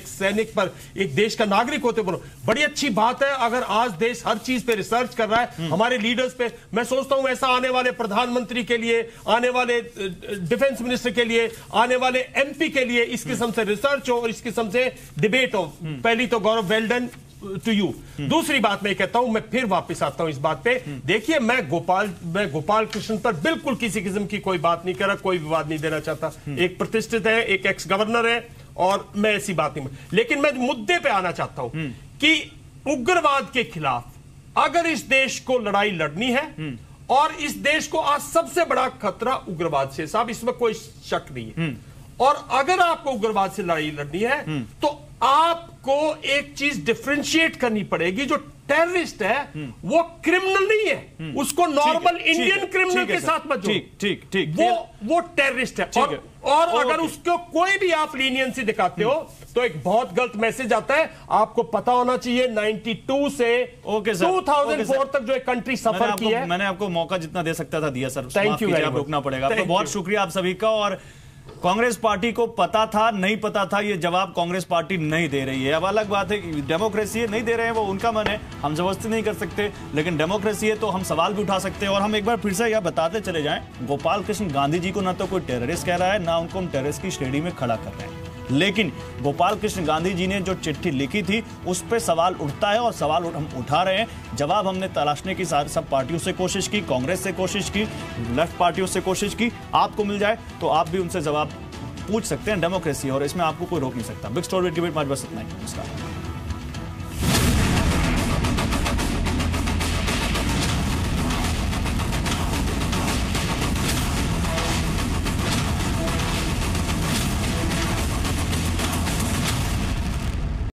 सैनिक पर एक देश का नागरिक होते बोलो, बड़ी अच्छी बात है अगर आज देश हर चीज पे रिसर्च कर रहा है, हमारे लीडर्स पे। मैं सोचता हूं ऐसा आने वाले प्रधानमंत्री के लिए, आने वाले डिफेंस मिनिस्टर के लिए, आने वाले एमपी के लिए इस किस्म से रिसर्च हो और इस किस्म से डिबेट हो। पहली तो गौरव, वेल डन टू यू। दूसरी बात मैं कहता हूं, मैं फिर वापस आता हूं इस बात पे। देखिए, मैं गोपाल कृष्ण पर बिल्कुल किसी किस्म की कोई बात नहीं कर रहा, कोई विवाद नहीं देना चाहता। एक प्रतिष्ठित है, एक एक्स गवर्नर है और मैं ऐसी बात नहीं। लेकिन मैं मुद्दे पे आना चाहता हूं कि उग्रवाद के खिलाफ अगर इस देश को लड़ाई लड़नी है, और इस देश को आज सबसे बड़ा खतरा उग्रवाद से, साहब इसमें कोई शक नहीं है, और अगर आपको उग्रवाद से लड़ाई लड़नी है तो आपको एक चीज डिफरेंशिएट करनी पड़ेगी। जो टेररिस्ट है वो क्रिमिनल नहीं है, उसको नॉर्मल इंडियन क्रिमिनल के साथ मत जोड़ो। ठीक, वो टेररिस्ट है। और अगर उसको कोई भी आप लीनियंसी दिखाते हो तो एक बहुत गलत मैसेज आता है। आपको पता होना चाहिए 92 से 2004 तक जो एक कंट्री सफर की है। मैंने आपको मौका जितना दे सकता था दिया सर। Thank you. आप रुकना पड़ेगा। तो बहुत शुक्रिया आप सभी का। और कांग्रेस पार्टी को पता था, नहीं पता था, ये जवाब कांग्रेस पार्टी नहीं दे रही है। अब अलग बात है कि डेमोक्रेसी है, नहीं दे रहे हैं, वो उनका मन है, हम जबरदस्ती नहीं कर सकते। लेकिन डेमोक्रेसी है तो हम सवाल भी उठा सकते हैं। और हम एक बार फिर से यह बताते चले जाएं, गोपाल कृष्ण गांधी जी को ना तो कोई टेररिस्ट कह रहा है, ना उनको हम टेररिस्ट की श्रेणी में खड़ा कर रहे हैं। लेकिन गोपाल कृष्ण गांधी जी ने जो चिट्ठी लिखी थी उस पर सवाल उठता है और सवाल हम उठा रहे हैं। जवाब हमने तलाशने की सब पार्टियों से कोशिश की, कांग्रेस से कोशिश की, लेफ्ट पार्टियों से कोशिश की। आपको मिल जाए तो आप भी उनसे जवाब पूछ सकते हैं। डेमोक्रेसी और इसमें आपको कोई रोक नहीं सकता। बिग स्टोरी डिबेट 5 बजे 7 नमस्कार।